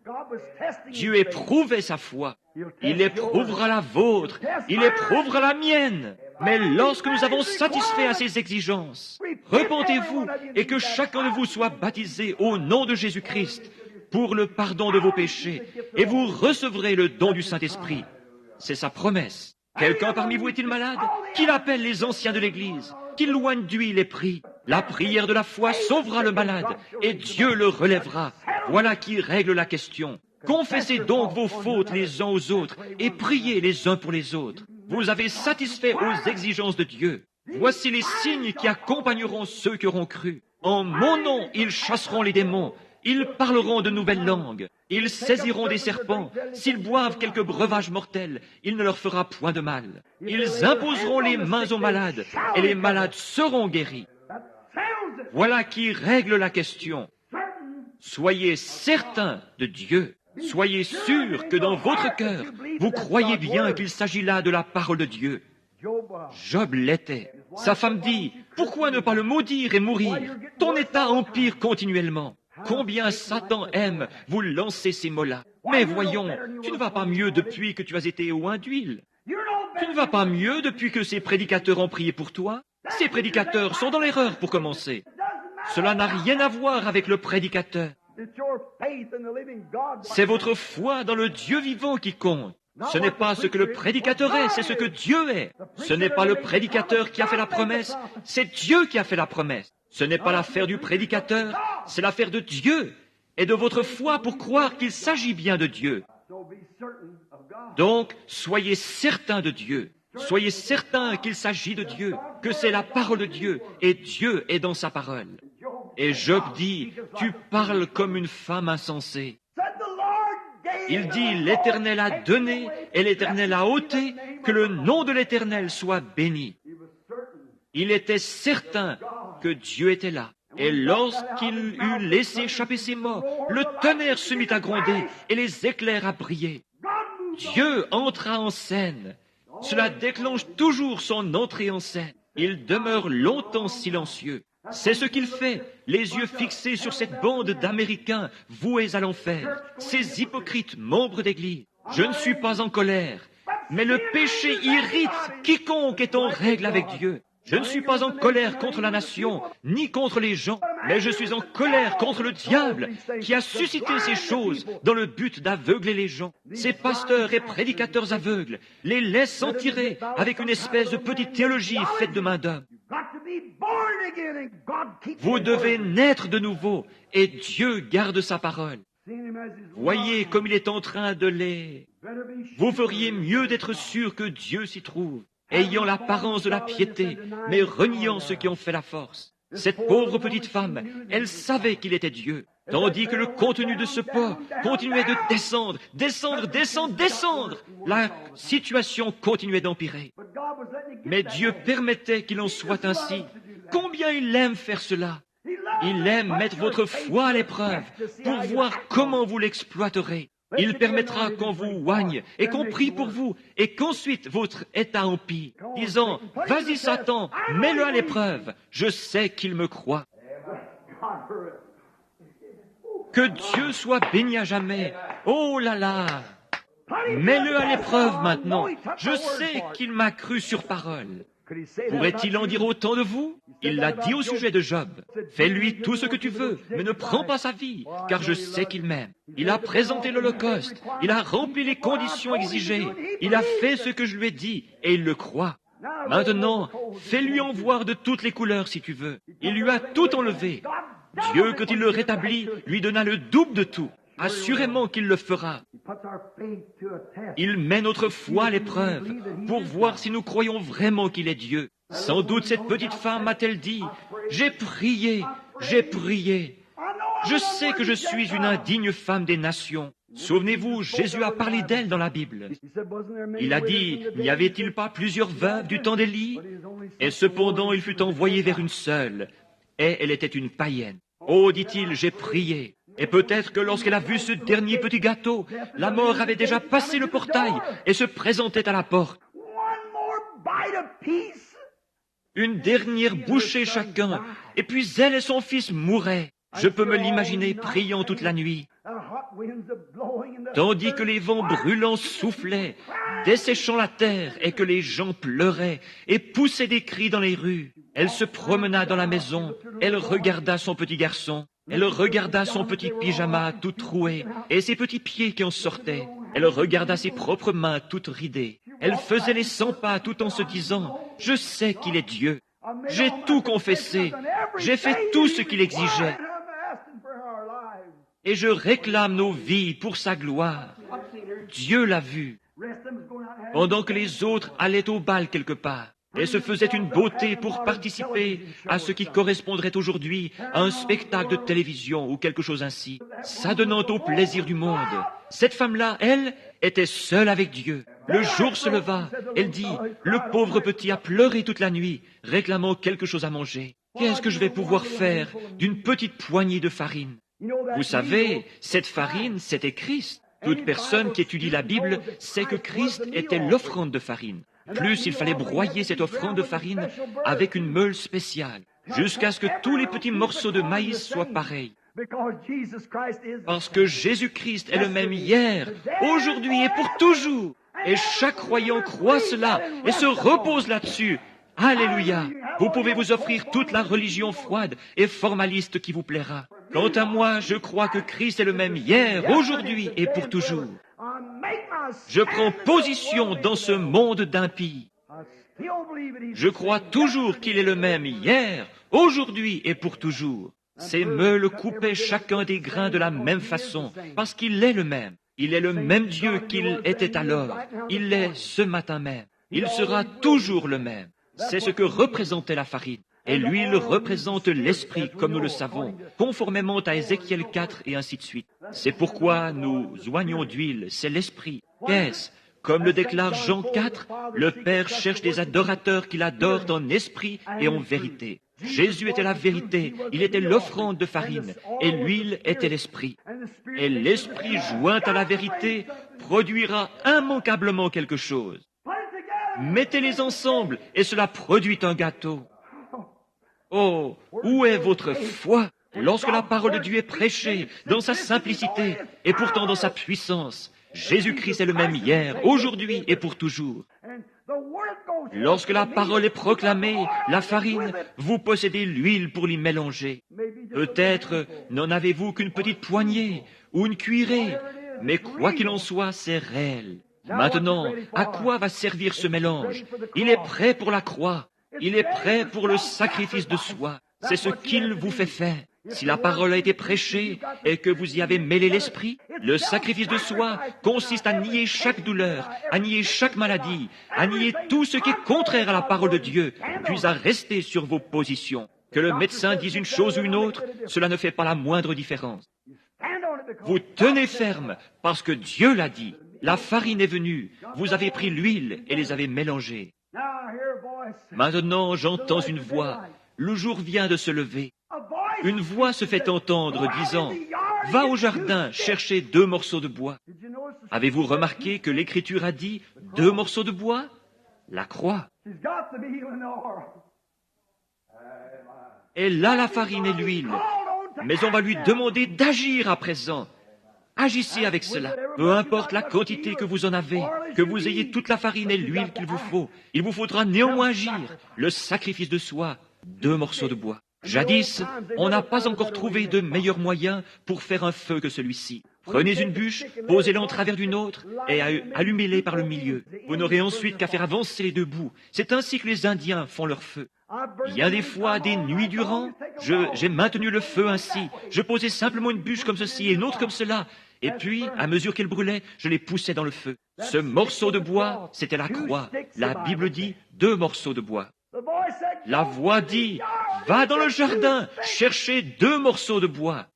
Dieu éprouvait sa foi. Il éprouvera la vôtre. Il éprouvera la mienne. Mais lorsque nous avons satisfait à ses exigences, repentez-vous et que chacun de vous soit baptisé au nom de Jésus-Christ pour le pardon de vos péchés, et vous recevrez le don du Saint-Esprit. C'est sa promesse. Quelqu'un parmi vous est-il malade? Qu'il appelle les anciens de l'Église, qu'il loigne d'huile et prie. La prière de la foi sauvera le malade, et Dieu le relèvera. Voilà qui règle la question. Confessez donc vos fautes les uns aux autres, et priez les uns pour les autres. Vous avez satisfait aux exigences de Dieu. Voici les signes qui accompagneront ceux qui auront cru. En mon nom, ils chasseront les démons. Ils parleront de nouvelles langues. Ils saisiront des serpents. S'ils boivent quelques breuvages mortels, il ne leur fera point de mal. Ils imposeront les mains aux malades, et les malades seront guéris. Voilà qui règle la question. Soyez certains de Dieu. Soyez sûrs que dans votre cœur, vous croyez bien qu'il s'agit là de la parole de Dieu. Job l'était. Sa femme dit, « Pourquoi ne pas le maudire et mourir? Ton état empire continuellement. » Combien Satan aime vous lancer ces mots-là. Mais voyons, tu ne vas pas mieux depuis que tu as été oint d'huile. Tu ne vas pas mieux depuis que ces prédicateurs ont prié pour toi. Ces prédicateurs sont dans l'erreur pour commencer. Cela n'a rien à voir avec le prédicateur. C'est votre foi dans le Dieu vivant qui compte. Ce n'est pas ce que le prédicateur est, c'est ce que Dieu est. Ce n'est pas le prédicateur qui a fait la promesse, c'est Dieu qui a fait la promesse. Ce n'est pas l'affaire du prédicateur, c'est l'affaire de Dieu et de votre foi pour croire qu'il s'agit bien de Dieu. Donc, soyez certains de Dieu. Soyez certains qu'il s'agit de Dieu, que c'est la parole de Dieu et Dieu est dans sa parole. Et Job dit, « Tu parles comme une femme insensée. » Il dit, « L'Éternel a donné et l'Éternel a ôté, que le nom de l'Éternel soit béni. » Il était certain que Dieu était là. Et lorsqu'il eut laissé échapper ses mots, le tonnerre se mit à gronder et les éclairs à briller. Dieu entra en scène. Cela déclenche toujours son entrée en scène. Il demeure longtemps silencieux. C'est ce qu'il fait, les yeux fixés sur cette bande d'Américains voués à l'enfer, ces hypocrites membres d'Église. Je ne suis pas en colère, mais le péché irrite quiconque est en règle avec Dieu. Je ne suis pas en colère contre la nation, ni contre les gens, mais je suis en colère contre le diable qui a suscité ces choses dans le but d'aveugler les gens. Ces pasteurs et prédicateurs aveugles les laissent en tirer avec une espèce de petite théologie faite de main d'homme. Vous devez naître de nouveau et Dieu garde sa parole. Voyez comme il est en train de les... Vous feriez mieux d'être sûr que Dieu s'y trouve, ayant l'apparence de la piété, mais reniant ceux qui ont fait la force. Cette pauvre petite femme, elle savait qu'il était Dieu, tandis que le contenu de ce pot continuait de descendre, descendre, descendre, descendre. La situation continuait d'empirer. Mais Dieu permettait qu'il en soit ainsi. Combien il aime faire cela. Il aime mettre votre foi à l'épreuve pour voir comment vous l'exploiterez. Il permettra qu'on vous oigne et qu'on prie pour vous et qu'ensuite votre état empire, disant, « Vas-y Satan, mets-le à l'épreuve, je sais qu'il me croit. » Que Dieu soit béni à jamais. Oh là là! Mets-le à l'épreuve maintenant. Je sais qu'il m'a cru sur parole. Pourrait-il en dire autant de vous? Il l'a dit au sujet de Job. Fais-lui tout ce que tu veux, mais ne prends pas sa vie, car je sais qu'il m'aime. Il a présenté l'Holocauste, il a rempli les conditions exigées, il a fait ce que je lui ai dit, et il le croit. Maintenant, fais-lui en voir de toutes les couleurs si tu veux. Il lui a tout enlevé. Dieu, quand il le rétablit, lui donna le double de tout. Assurément qu'il le fera. Il met notre foi à l'épreuve pour voir si nous croyons vraiment qu'il est Dieu. Sans doute cette petite femme a-t-elle dit, « J'ai prié, j'ai prié. Je sais que je suis une indigne femme des nations. » Souvenez-vous, Jésus a parlé d'elle dans la Bible. Il a dit, « N'y avait-il pas plusieurs veuves du temps d'Élie? Et cependant il fut envoyé vers une seule, et elle était une païenne. Oh, dit-il, j'ai prié. » Et peut-être que lorsqu'elle a vu ce dernier petit gâteau, la mort avait déjà passé le portail et se présentait à la porte. Une dernière bouchée chacun, et puis elle et son fils mouraient. Je peux me l'imaginer priant toute la nuit. tandis que les vents brûlants soufflaient, desséchant la terre, et que les gens pleuraient et poussaient des cris dans les rues. Elle se promena dans la maison, elle regarda son petit garçon, elle regarda son petit pyjama tout troué et ses petits pieds qui en sortaient. Elle regarda ses propres mains toutes ridées. Elle faisait les 100 pas tout en se disant « Je sais qu'il est Dieu. J'ai tout confessé. J'ai fait tout ce qu'il exigeait. Et je réclame nos vies pour sa gloire. » Dieu l'a vu. Pendant que les autres allaient au bal quelque part et se faisaient une beauté pour participer à ce qui correspondrait aujourd'hui à un spectacle de télévision ou quelque chose ainsi, s'adonnant au plaisir du monde. Cette femme-là, elle, était seule avec Dieu. Le jour se leva, elle dit, « Le pauvre petit a pleuré toute la nuit, réclamant quelque chose à manger. Qu'est-ce que je vais pouvoir faire d'une petite poignée de farine ?» Vous savez, cette farine, c'était Christ. Toute personne qui étudie la Bible sait que Christ était l'offrande de farine. Plus il fallait broyer cette offrande de farine avec une meule spéciale, jusqu'à ce que tous les petits morceaux de maïs soient pareils. Parce que Jésus-Christ est le même hier, aujourd'hui et pour toujours. Et chaque croyant croit cela et se repose là-dessus. Alléluia! Vous pouvez vous offrir toute la religion froide et formaliste qui vous plaira. Quant à moi, je crois que Christ est le même hier, aujourd'hui et pour toujours. Je prends position dans ce monde d'impies. Je crois toujours qu'il est le même hier, aujourd'hui et pour toujours. Ces meules coupaient chacun des grains de la même façon, parce qu'il est le même. Il est le même Dieu qu'il était alors. Il l'est ce matin même. Il sera toujours le même. C'est ce que représentait la farine. Et l'huile représente l'esprit, comme nous le savons, conformément à Ézéchiel 4 et ainsi de suite. C'est pourquoi nous oignons d'huile, c'est l'esprit. Qu'est-ce? Comme le déclare Jean 4, le Père cherche des adorateurs qui l'adorent en esprit et en vérité. Jésus était la vérité, il était l'offrande de farine, et l'huile était l'esprit. Et l'esprit joint à la vérité produira immanquablement quelque chose. Mettez-les ensemble et cela produit un gâteau. Oh, où est votre foi lorsque la parole de Dieu est prêchée dans sa simplicité et pourtant dans sa puissance? Jésus-Christ est le même hier, aujourd'hui et pour toujours. Lorsque la parole est proclamée, la farine, vous possédez l'huile pour l'y mélanger. Peut-être n'en avez-vous qu'une petite poignée ou une cuillerée, mais quoi qu'il en soit, c'est réel. Maintenant, à quoi va servir ce mélange? Il est prêt pour la croix. Il est prêt pour le sacrifice de soi. C'est ce qu'il vous fait faire. Si la parole a été prêchée et que vous y avez mêlé l'esprit, le sacrifice de soi consiste à nier chaque douleur, à nier chaque maladie, à nier tout ce qui est contraire à la parole de Dieu, puis à rester sur vos positions. Que le médecin dise une chose ou une autre, cela ne fait pas la moindre différence. Vous tenez ferme parce que Dieu l'a dit. La farine est venue, vous avez pris l'huile et les avez mélangées. Maintenant, j'entends une voix. Le jour vient de se lever. Une voix se fait entendre disant, « Va au jardin chercher 2 morceaux de bois. » Avez-vous remarqué que l'Écriture a dit 2 morceaux de bois? La croix. Elle a la farine et l'huile, mais on va lui demander d'agir à présent. Agissez avec cela. Peu importe la quantité que vous en avez, que vous ayez toute la farine et l'huile qu'il vous faut, il vous faudra néanmoins agir. Le sacrifice de soi, 2 morceaux de bois. Jadis, on n'a pas encore trouvé de meilleur moyen pour faire un feu que celui-ci. Prenez une bûche, posez-la en travers d'une autre et allumez-les par le milieu. Vous n'aurez ensuite qu'à faire avancer les 2 bouts. C'est ainsi que les Indiens font leur feu. Il y a des fois, des nuits durant, j'ai maintenu le feu ainsi. Je posais simplement une bûche comme ceci et une autre comme cela. Et puis, à mesure qu'elle brûlait, je les poussais dans le feu. Ce morceau de bois, c'était la croix. La Bible dit 2 morceaux de bois. La voix dit, va dans le jardin, chercher 2 morceaux de bois.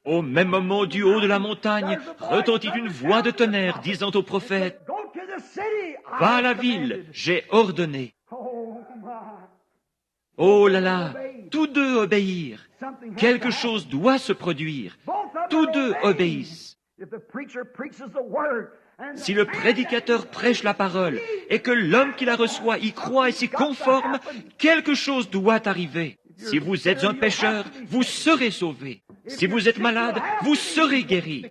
Au même moment, du haut de la montagne, retentit une voix de tonnerre disant au prophète, va à la ville, j'ai ordonné. Oh là là, tous 2 obéirent. Quelque chose doit se produire. Tous 2 obéissent. Si le prédicateur prêche la parole et que l'homme qui la reçoit y croit et s'y conforme, quelque chose doit arriver. Si vous êtes un pécheur, vous serez sauvé. Si vous êtes malade, vous serez guéri.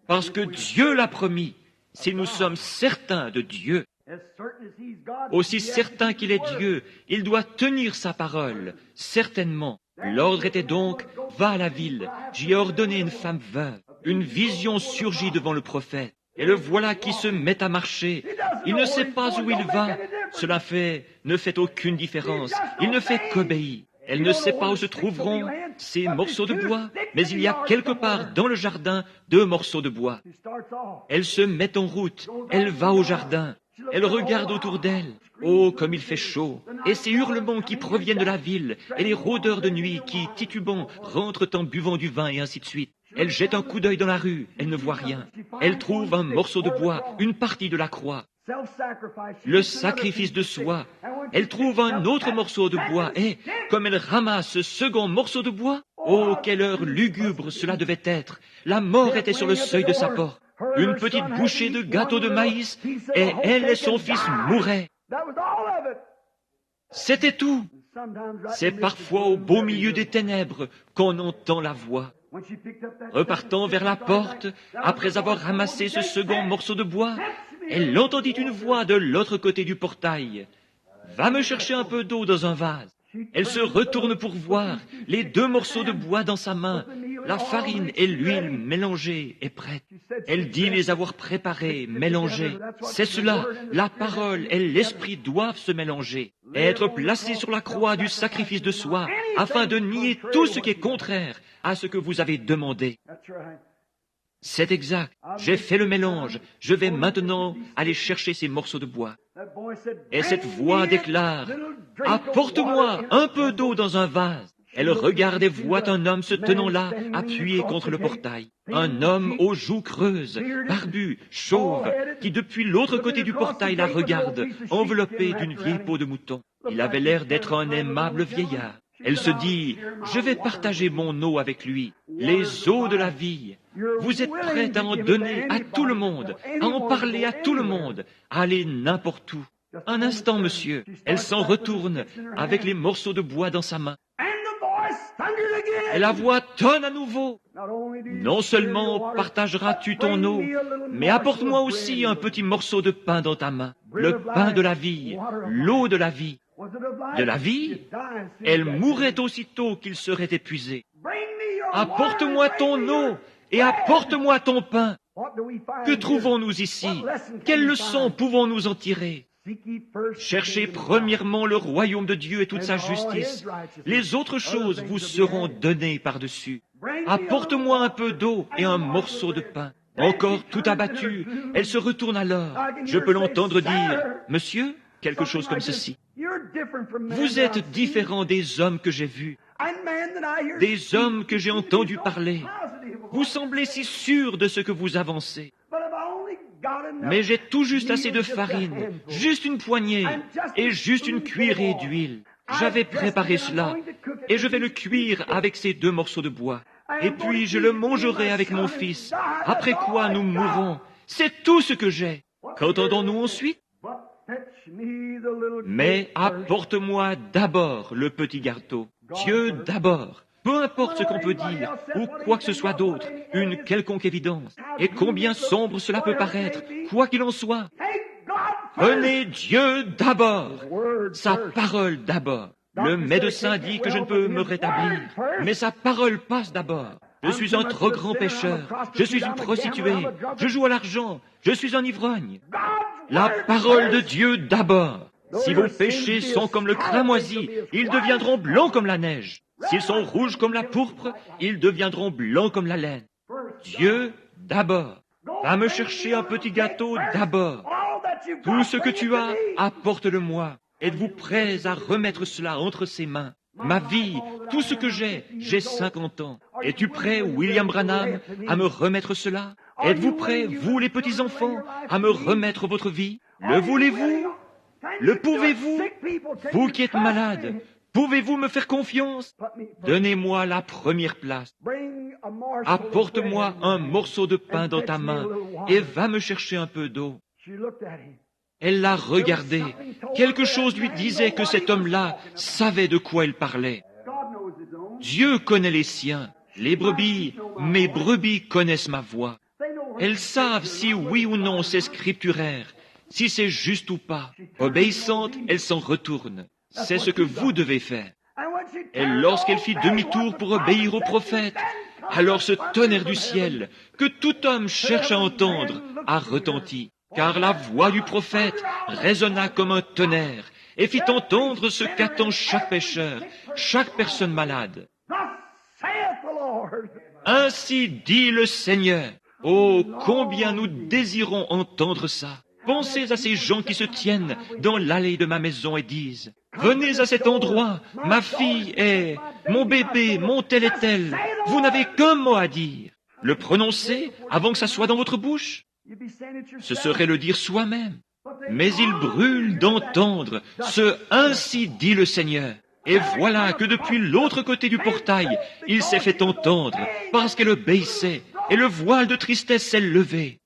Parce que Dieu l'a promis. Si nous sommes certains de Dieu, aussi certain qu'il est Dieu, il doit tenir sa parole, certainement. L'ordre était donc, va à la ville, j'y ai ordonné une femme veuve. Une vision surgit devant le prophète, et le voilà qui se met à marcher. Il ne sait pas où il va, cela ne fait aucune différence, il ne fait qu'obéir. Elle ne sait pas où se trouveront ces morceaux de bois, mais il y a quelque part dans le jardin 2 morceaux de bois. Elle se met en route, elle va au jardin, elle regarde autour d'elle. Oh, comme il fait chaud! Et ces hurlements qui proviennent de la ville, et les rôdeurs de nuit qui, titubant, rentrent en buvant du vin, et ainsi de suite. Elle jette un coup d'œil dans la rue, elle ne voit rien. Elle trouve un morceau de bois, une partie de la croix, le sacrifice de soi. Elle trouve un autre morceau de bois, et, comme elle ramasse ce second morceau de bois, oh, quelle heure lugubre cela devait être! La mort était sur le seuil de sa porte. Une petite bouchée de gâteau de maïs, et elle et son fils mouraient. C'était tout. C'est parfois au beau milieu des ténèbres qu'on entend la voix. Repartant vers la porte, après avoir ramassé ce second morceau de bois, elle entendit une voix de l'autre côté du portail. « Va me chercher un peu d'eau dans un vase. » Elle se retourne pour voir les 2 morceaux de bois dans sa main. La farine et l'huile mélangées est prête. Elle dit les avoir préparées, mélangées. C'est cela, la parole et l'esprit doivent se mélanger, et être placés sur la croix du sacrifice de soi, afin de nier tout ce qui est contraire à ce que vous avez demandé. C'est exact. J'ai fait le mélange. Je vais maintenant aller chercher ces morceaux de bois. Et cette voix déclare, « Apporte-moi un peu d'eau dans un vase. » Elle regarde et voit un homme se tenant là, appuyé contre le portail. Un homme aux joues creuses, barbu, chauve, qui depuis l'autre côté du portail la regarde, enveloppé d'une vieille peau de mouton. Il avait l'air d'être un aimable vieillard. Elle se dit, je vais partager mon eau avec lui, les eaux de la vie. Vous êtes prête à en donner à tout le monde, à en parler à tout le monde, à aller n'importe où. Un instant, monsieur, elle s'en retourne avec les morceaux de bois dans sa main. Et la voix tonne à nouveau. Non seulement partageras-tu ton eau, mais apporte-moi aussi un petit morceau de pain dans ta main, le pain de la vie, l'eau de la vie. De la vie, elle mourrait aussitôt qu'il serait épuisé. Apporte-moi ton eau et apporte-moi ton pain. Que trouvons-nous ici? Quelle leçon pouvons-nous en tirer? Cherchez premièrement le royaume de Dieu et toute sa justice. Les autres choses vous seront données par-dessus. Apporte-moi un peu d'eau et un morceau de pain. Encore tout abattue, elle se retourne alors. Je peux l'entendre dire, « Monsieur ?» quelque chose comme ceci. Vous êtes différent des hommes que j'ai vus, des hommes que j'ai entendus parler. Vous semblez si sûr de ce que vous avancez. Mais j'ai tout juste assez de farine, juste une poignée et juste une cuillerée d'huile. J'avais préparé cela et je vais le cuire avec ces 2 morceaux de bois. Et puis je le mangerai avec mon fils, après quoi nous mourrons. C'est tout ce que j'ai. Qu'entendons-nous ensuite? Mais apporte-moi d'abord le petit gâteau. Dieu d'abord. Peu importe ce qu'on peut dire, ou quoi que ce soit d'autre, une quelconque évidence. Et combien sombre cela peut paraître, quoi qu'il en soit. Prenez Dieu d'abord, sa parole d'abord. Le médecin dit que je ne peux me rétablir, mais sa parole passe d'abord. Je suis un trop grand pécheur, je suis une prostituée, je joue à l'argent, je suis un ivrogne. La parole de Dieu d'abord. Si vos péchés sont comme le cramoisi, ils deviendront blancs comme la neige. S'ils sont rouges comme la pourpre, ils deviendront blancs comme la laine. Dieu d'abord. Va me chercher un petit gâteau d'abord. Tout ce que tu as, apporte-le-moi. Êtes-vous prêts à remettre cela entre ses mains? Ma vie, tout ce que j'ai 50 ans. Es-tu prêt, William Branham, à me remettre cela? Êtes-vous prêts, vous les petits-enfants, à me remettre votre vie? Le voulez-vous? Le pouvez-vous? Vous qui êtes malade, pouvez-vous me faire confiance? Donnez-moi la première place. Apporte-moi un morceau de pain dans ta main et va me chercher un peu d'eau. Elle l'a regardé. Quelque chose lui disait que cet homme-là savait de quoi il parlait. Dieu connaît les siens. Les brebis, mes brebis connaissent ma voix. Elles savent si oui ou non c'est scripturaire, si c'est juste ou pas. Obéissantes, elles s'en retournent. C'est ce que vous devez faire. Et lorsqu'elle fit demi-tour pour obéir au prophète, alors ce tonnerre du ciel, que tout homme cherche à entendre, a retenti. Car la voix du prophète résonna comme un tonnerre et fit entendre ce qu'attend chaque pécheur, chaque personne malade. Ainsi dit le Seigneur. Oh, combien nous désirons entendre ça. Pensez à ces gens qui se tiennent dans l'allée de ma maison et disent, « Venez à cet endroit, ma fille est, mon bébé, mon tel et tel. » Vous n'avez qu'un mot à dire. Le prononcer avant que ça soit dans votre bouche. Ce serait le dire soi-même. Mais il brûle d'entendre ce « Ainsi dit le Seigneur ». Et voilà que depuis l'autre côté du portail, il s'est fait entendre, parce qu'elle obéissait, et le voile de tristesse s'est levé.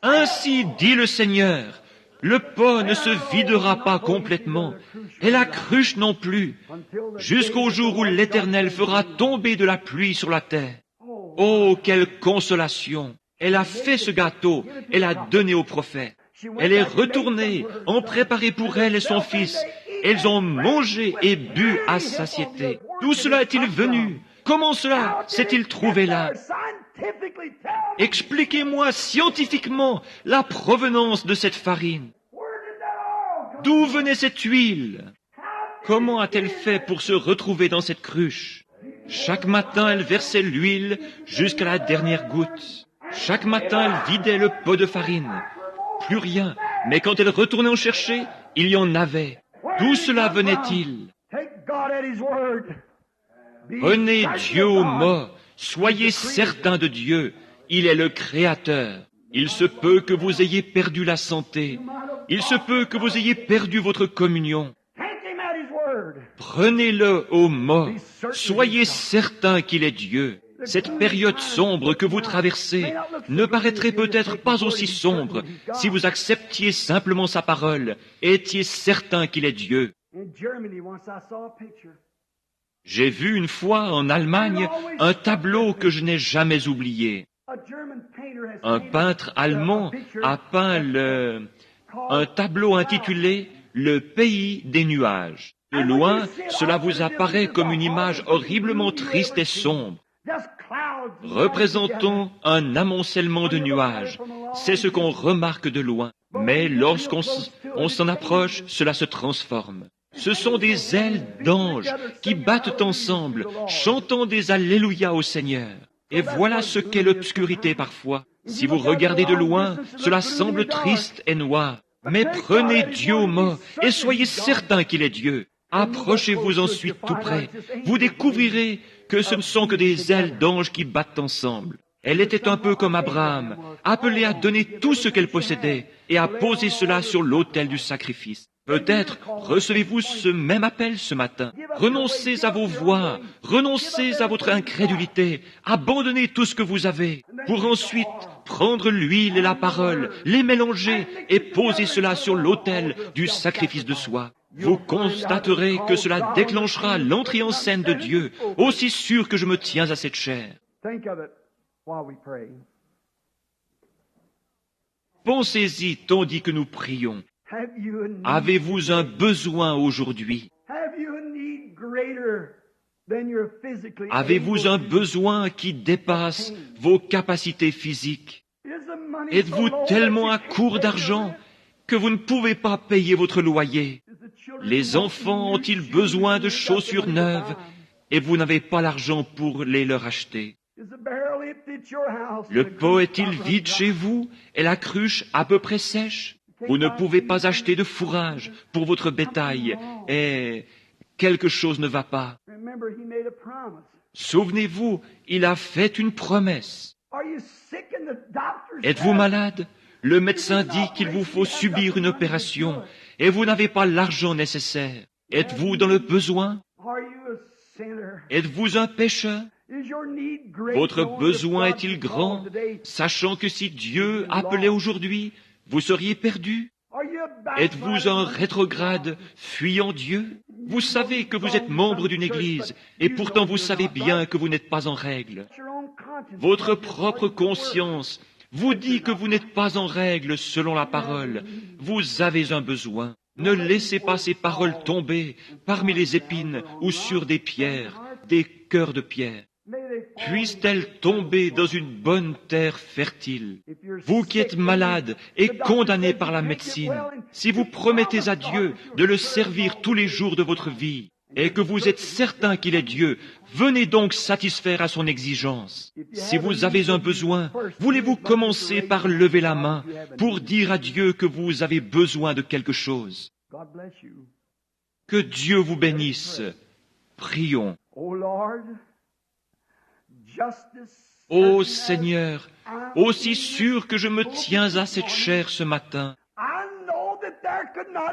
Ainsi dit le Seigneur, le pot ne se videra pas complètement, et la cruche non plus, jusqu'au jour où l'Éternel fera tomber de la pluie sur la terre. Oh, quelle consolation! Elle a fait ce gâteau, elle l'a donné au prophète. Elle est retournée, en préparé pour elle et son fils. Elles ont mangé et bu à satiété. D'où cela est-il venu? Comment cela s'est-il trouvé là? Expliquez-moi scientifiquement la provenance de cette farine. D'où venait cette huile? Comment a-t-elle fait pour se retrouver dans cette cruche? Chaque matin, elle versait l'huile jusqu'à la dernière goutte. Chaque matin, elle vidait le pot de farine. Plus rien, mais quand elle retournait en chercher, il y en avait. D'où cela venait-il? Prenez Dieu au mot, soyez certains de Dieu, il est le Créateur. Il se peut que vous ayez perdu la santé, il se peut que vous ayez perdu votre communion. Prenez-le au mot, soyez certains qu'il est Dieu. Cette période sombre que vous traversez ne paraîtrait peut-être pas aussi sombre si vous acceptiez simplement sa parole et étiez certain qu'il est Dieu. J'ai vu une fois en Allemagne un tableau que je n'ai jamais oublié. Un peintre allemand a peint un tableau intitulé « Le pays des nuages ». De loin, cela vous apparaît comme une image horriblement triste et sombre. Représentant un amoncellement de nuages. C'est ce qu'on remarque de loin. Mais lorsqu'on s'en approche, cela se transforme. Ce sont des ailes d'anges qui battent ensemble, chantant des Alléluia au Seigneur. Et voilà ce qu'est l'obscurité parfois. Si vous regardez de loin, cela semble triste et noir. Mais prenez Dieu au mot et soyez certains qu'il est Dieu. Approchez-vous ensuite tout près. Vous découvrirez que ce ne sont que des ailes d'anges qui battent ensemble. Elle était un peu comme Abraham, appelée à donner tout ce qu'elle possédait et à poser cela sur l'autel du sacrifice. Peut-être recevez-vous ce même appel ce matin. Renoncez à vos voies, renoncez à votre incrédulité, abandonnez tout ce que vous avez, pour ensuite prendre l'huile et la parole, les mélanger et poser cela sur l'autel du sacrifice de soi. Vous constaterez que cela déclenchera l'entrée en scène de Dieu, aussi sûr que je me tiens à cette chair. Pensez-y tandis que nous prions. Avez-vous un besoin aujourd'hui? Avez-vous un besoin qui dépasse vos capacités physiques? Êtes-vous tellement à court d'argent que vous ne pouvez pas payer votre loyer? Les enfants ont-ils besoin de chaussures neuves et vous n'avez pas l'argent pour les leur acheter? Le pot est-il vide chez vous et la cruche à peu près sèche? Vous ne pouvez pas acheter de fourrage pour votre bétail et quelque chose ne va pas. Souvenez-vous, il a fait une promesse. Êtes-vous malade? Le médecin dit qu'il vous faut subir une opération et vous n'avez pas l'argent nécessaire. Êtes-vous dans le besoin? Êtes-vous un pécheur? Votre besoin est-il grand, sachant que si Dieu appelait aujourd'hui, vous seriez perdu? Êtes-vous un rétrograde fuyant Dieu? Vous savez que vous êtes membre d'une église, et pourtant vous savez bien que vous n'êtes pas en règle. Votre propre conscience vous dit que vous n'êtes pas en règle selon la parole. Vous avez un besoin. Ne laissez pas ces paroles tomber parmi les épines ou sur des pierres, des cœurs de pierre. Puissent-elles tomber dans une bonne terre fertile. Vous qui êtes malade et condamné par la médecine, si vous promettez à Dieu de le servir tous les jours de votre vie, et que vous êtes certain qu'il est Dieu, venez donc satisfaire à son exigence. Si vous avez un besoin, voulez-vous commencer par lever la main pour dire à Dieu que vous avez besoin de quelque chose? Que Dieu vous bénisse. Prions. Ô Seigneur, aussi sûr que je me tiens à cette chair ce matin,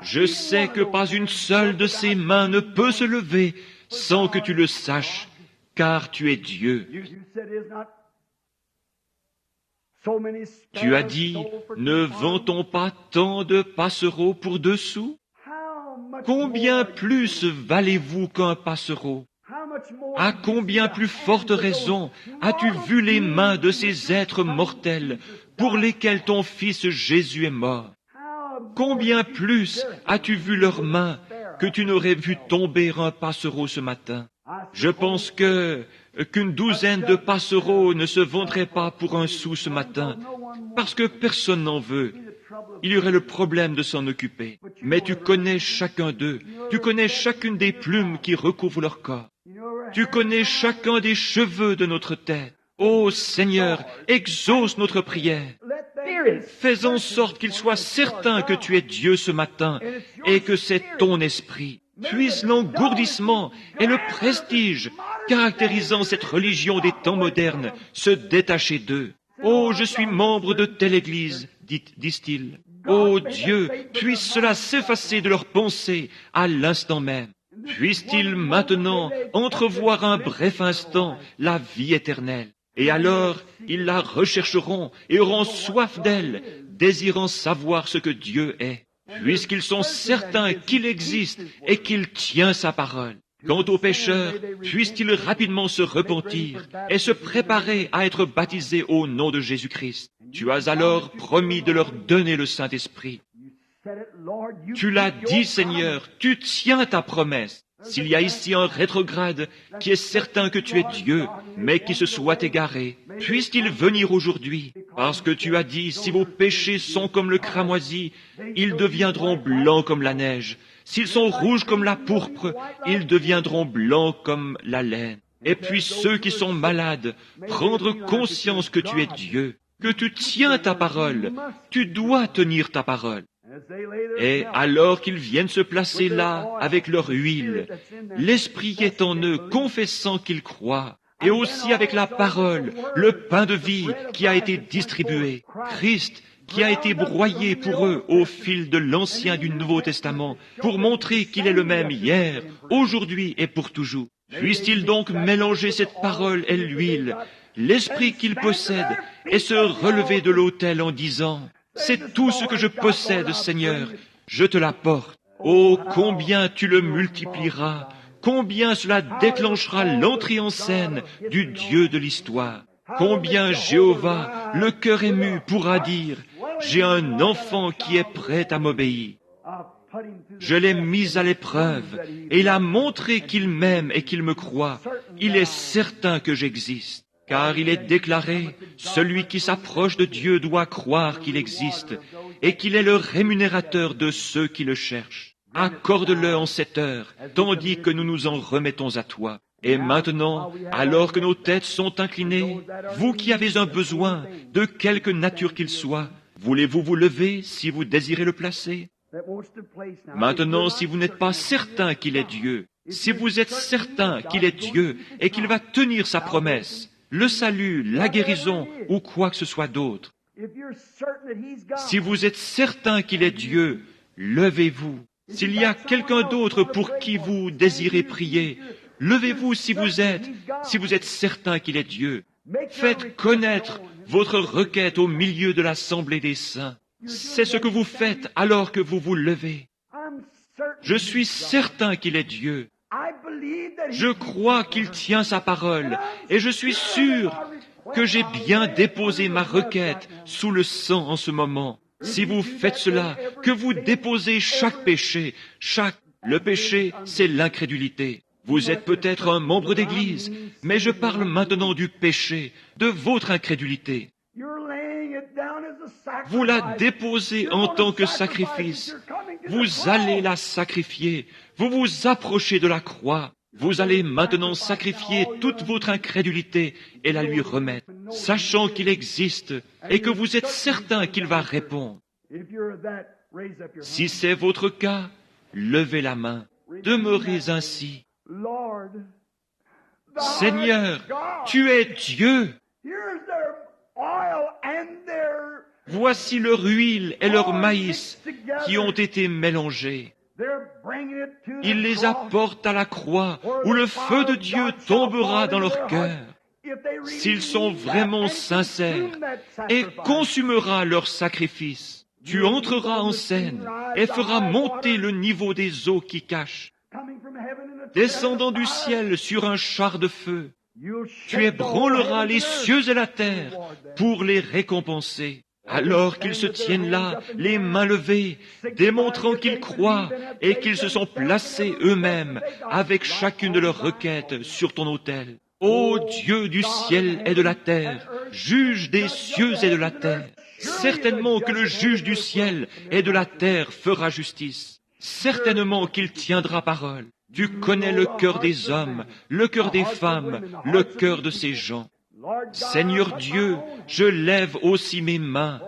je sais que pas une seule de ces mains ne peut se lever sans que tu le saches, car tu es Dieu. Tu as dit, ne vend-on pas tant de passereaux pour 2 sous? Combien plus valez-vous qu'un passereau? À combien plus forte raison as-tu vu les mains de ces êtres mortels pour lesquels ton Fils Jésus est mort? Combien plus as-tu vu leurs mains que tu n'aurais vu tomber un passereau ce matin? Je pense qu'une douzaine de passereaux ne se vendraient pas pour 1 sou ce matin, parce que personne n'en veut. Il y aurait le problème de s'en occuper. Mais tu connais chacun d'eux. Tu connais chacune des plumes qui recouvrent leur corps. Tu connais chacun des cheveux de notre tête. Ô Seigneur, exauce notre prière. Fais en sorte qu'ils soient certains que tu es Dieu ce matin et que c'est ton esprit. Puisse l'engourdissement et le prestige caractérisant cette religion des temps modernes se détacher d'eux. Oh, je suis membre de telle église, disent-ils. Oh Dieu, puisse cela s'effacer de leurs pensées à l'instant même. Puisse-t-il maintenant entrevoir un bref instant la vie éternelle. Et alors, ils la rechercheront et auront soif d'elle, désirant savoir ce que Dieu est, puisqu'ils sont certains qu'il existe et qu'il tient sa parole. Quant aux pécheurs, puissent-ils rapidement se repentir et se préparer à être baptisés au nom de Jésus-Christ. Tu as alors promis de leur donner le Saint-Esprit. Tu l'as dit, Seigneur, tu tiens ta promesse. S'il y a ici un rétrograde qui est certain que tu es Dieu, mais qui se soit égaré, puisse-t-il venir aujourd'hui, parce que tu as dit, si vos péchés sont comme le cramoisi, ils deviendront blancs comme la neige. S'ils sont rouges comme la pourpre, ils deviendront blancs comme la laine. Et puis ceux qui sont malades, prendre conscience que tu es Dieu, que tu tiens ta parole, tu dois tenir ta parole. Et alors qu'ils viennent se placer là avec leur huile, l'Esprit est en eux, confessant qu'ils croient, et aussi avec la parole, le pain de vie qui a été distribué, Christ qui a été broyé pour eux au fil de l'Ancien et du Nouveau Testament, pour montrer qu'il est le même hier, aujourd'hui et pour toujours. Puisse-t-il donc mélanger cette parole et l'huile, l'Esprit qu'il possède, et se relever de l'autel en disant, « C'est tout ce que je possède, Seigneur, je te l'apporte. Oh, combien tu le multiplieras, combien cela déclenchera l'entrée en scène du Dieu de l'histoire. Combien Jéhovah, le cœur ému, pourra dire, « J'ai un enfant qui est prêt à m'obéir. » Je l'ai mis à l'épreuve, et il a montré qu'il m'aime et qu'il me croit. Il est certain que j'existe. Car il est déclaré, celui qui s'approche de Dieu doit croire qu'il existe et qu'il est le rémunérateur de ceux qui le cherchent. Accorde-le en cette heure, tandis que nous nous en remettons à toi. Et maintenant, alors que nos têtes sont inclinées, vous qui avez un besoin, de quelque nature qu'il soit, voulez-vous vous lever si vous désirez le placer? Maintenant, si vous n'êtes pas certain qu'il est Dieu, si vous êtes certain qu'il est Dieu et qu'il va tenir sa promesse, le salut, la guérison ou quoi que ce soit d'autre. Si vous êtes certain qu'il est Dieu, levez-vous. S'il y a quelqu'un d'autre pour qui vous désirez prier, levez-vous si vous êtes certain qu'il est Dieu. Faites connaître votre requête au milieu de l'assemblée des saints. C'est ce que vous faites alors que vous vous levez. Je suis certain qu'il est Dieu. Je crois qu'il tient sa parole et je suis sûr que j'ai bien déposé ma requête sous le sang en ce moment. Si vous faites cela, que vous déposez chaque péché, le péché, c'est l'incrédulité. Vous êtes peut-être un membre d'église, mais je parle maintenant du péché, de votre incrédulité. Vous la déposez en tant que sacrifice. Vous allez la sacrifier. Vous vous approchez de la croix. Vous allez maintenant sacrifier toute votre incrédulité et la lui remettre, sachant qu'il existe et que vous êtes certain qu'il va répondre. Si c'est votre cas, levez la main. Demeurez ainsi. Seigneur, tu es Dieu. Voici leur huile et leur maïs qui ont été mélangés. Ils les apportent à la croix où le feu de Dieu tombera dans leur cœur. S'ils sont vraiment sincères, et consumera leur sacrifice, tu entreras en scène et feras monter le niveau des eaux qui cachent. Descendant du ciel sur un char de feu, tu ébranleras les cieux et la terre pour les récompenser. Alors qu'ils se tiennent là, les mains levées, démontrant qu'ils croient et qu'ils se sont placés eux-mêmes avec chacune de leurs requêtes sur ton autel. Ô Dieu du ciel et de la terre, juge des cieux et de la terre, certainement que le juge du ciel et de la terre fera justice. Certainement qu'il tiendra parole. Tu connais le cœur des hommes, le cœur des femmes, le cœur de ces gens. Seigneur Dieu, je lève aussi mes mains,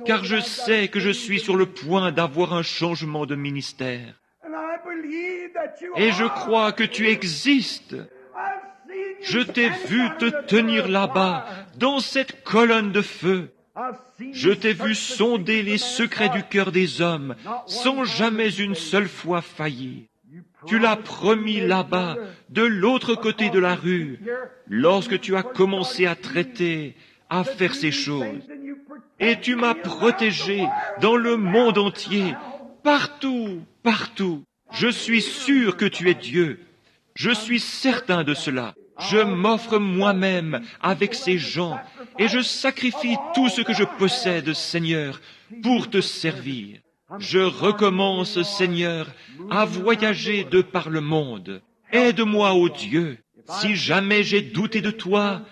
car je sais que je suis sur le point d'avoir un changement de ministère. Et je crois que tu existes. Je t'ai vu te tenir là-bas, dans cette colonne de feu. Je t'ai vu sonder les secrets du cœur des hommes, sans jamais une seule fois faillir. Tu l'as promis là-bas, de l'autre côté de la rue, lorsque tu as commencé à traiter, à faire ces choses. Et tu m'as protégé dans le monde entier, partout, partout. Je suis sûr que tu es Dieu. Je suis certain de cela. Je m'offre moi-même avec ces gens et je sacrifie tout ce que je possède, Seigneur, pour te servir. Je recommence, Seigneur, à voyager de par le monde. Aide-moi, ô Dieu. Si jamais j'ai douté de toi,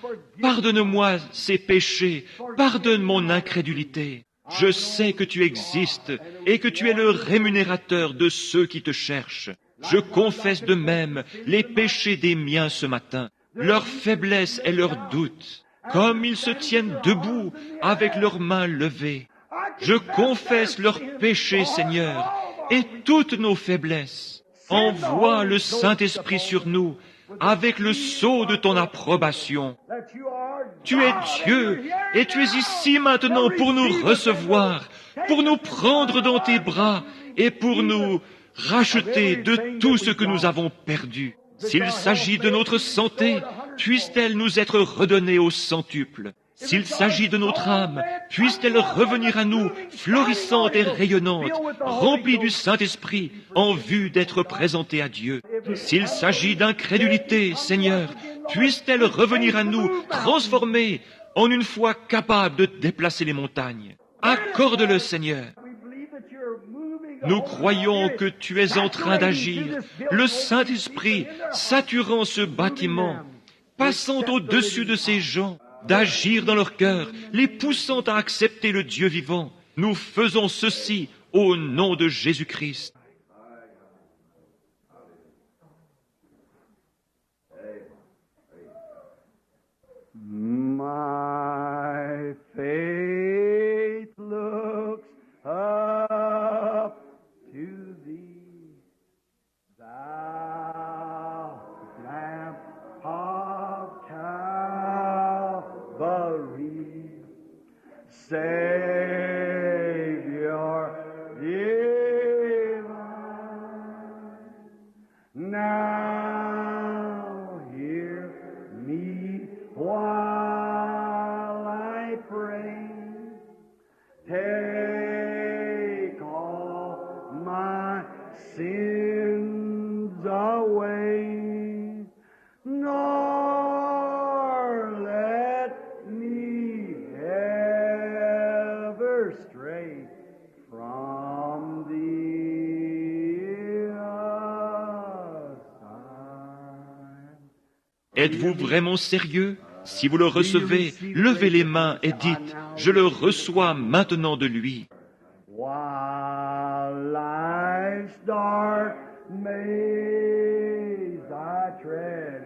pardonne-moi ces péchés, pardonne mon incrédulité. Je sais que tu existes et que tu es le rémunérateur de ceux qui te cherchent. Je confesse de même les péchés des miens ce matin, leur faiblesse et leurs doutes, comme ils se tiennent debout avec leurs mains levées. Je confesse leurs péchés, Seigneur, et toutes nos faiblesses. Envoie le Saint-Esprit sur nous avec le sceau de ton approbation. Tu es Dieu et tu es ici maintenant pour nous recevoir, pour nous prendre dans tes bras et pour nous racheter de tout ce que nous avons perdu. S'il s'agit de notre santé, puisse-t-elle nous être redonnée au centuple. S'il s'agit de notre âme, puisse-t-elle revenir à nous, florissante et rayonnante, remplie du Saint-Esprit, en vue d'être présentée à Dieu. S'il s'agit d'incrédulité, Seigneur, puisse-t-elle revenir à nous, transformée, en une foi capable de déplacer les montagnes. Accorde-le, Seigneur. Nous croyons que tu es en train d'agir, le Saint-Esprit saturant ce bâtiment, passant au-dessus de ces gens, d'agir dans leur cœur, les poussant à accepter le Dieu vivant. Nous faisons ceci au nom de Jésus-Christ. My faith looks up to thee, thou Lamb of Calvary, Savior divine. Now hear me while I pray. Take all my sins Êtes-vous vraiment sérieux? Si vous le recevez, levez les mains et dites, je le reçois maintenant de lui. While life's dark maze I tread,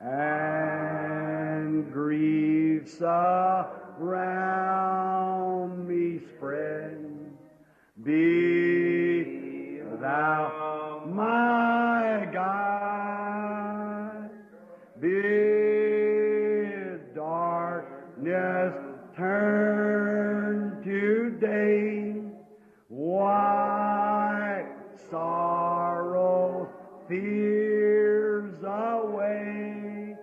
and grief surround me spread, be thou my guide, bid darkness turn to day, white sorrow, fears away,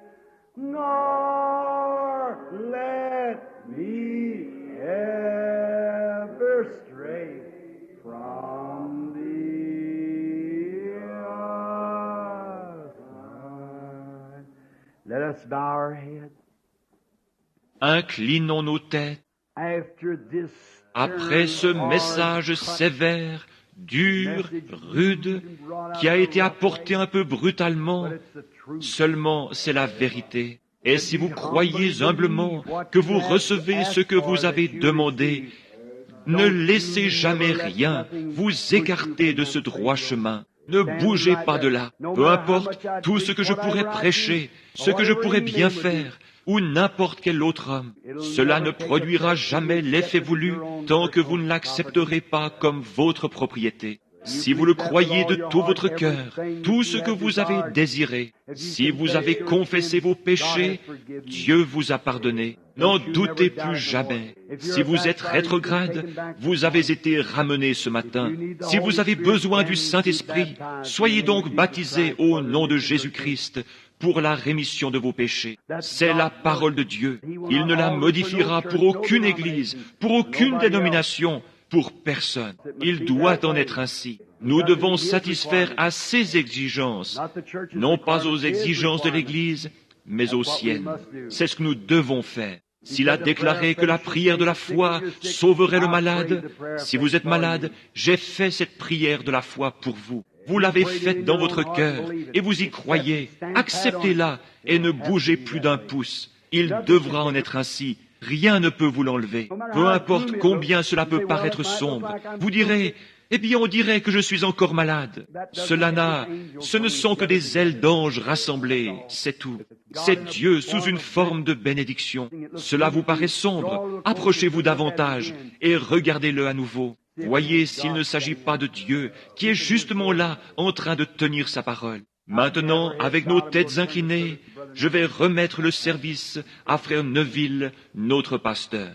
nor let me ever stray from thee. Aside. Let us bow our heads. Inclinons nos têtes. After this Après ce message sévère, dur, rude, qui a été apporté un peu brutalement, seulement c'est la vérité. Et si vous croyez humblement que vous recevez ce que vous avez demandé, ne laissez jamais rien vous écarter de ce droit chemin. Ne bougez pas de là. Peu importe tout ce que je pourrais prêcher, ce que je pourrais bien faire, ou n'importe quel autre homme. Cela ne produira jamais l'effet voulu tant que vous ne l'accepterez pas comme votre propriété. Si vous le croyez de tout votre cœur, tout ce que vous avez désiré, si vous avez confessé vos péchés, Dieu vous a pardonné. N'en doutez plus jamais. Si vous êtes rétrograde, vous avez été ramené ce matin. Si vous avez besoin du Saint-Esprit, soyez donc baptisés au nom de Jésus-Christ pour la rémission de vos péchés. C'est la parole de Dieu. Il ne la modifiera pour aucune église, pour aucune dénomination, pour personne. Il doit en être ainsi. Nous devons satisfaire à ses exigences, non pas aux exigences de l'Église, mais aux siennes. C'est ce que nous devons faire. S'il a déclaré que la prière de la foi sauverait le malade, si vous êtes malade, j'ai fait cette prière de la foi pour vous. Vous l'avez faite dans votre cœur et vous y croyez. Acceptez-la et ne bougez plus d'un pouce. Il devra en être ainsi. Rien ne peut vous l'enlever. Peu importe combien cela peut paraître sombre. Vous direz, eh bien on dirait que je suis encore malade. Ce ne sont que des ailes d'anges rassemblées, c'est tout. C'est Dieu sous une forme de bénédiction. Cela vous paraît sombre. Approchez-vous davantage et regardez-le à nouveau. Voyez s'il ne s'agit pas de Dieu qui est justement là en train de tenir sa parole. Maintenant, avec nos têtes inclinées, je vais remettre le service à Frère Neville, notre pasteur.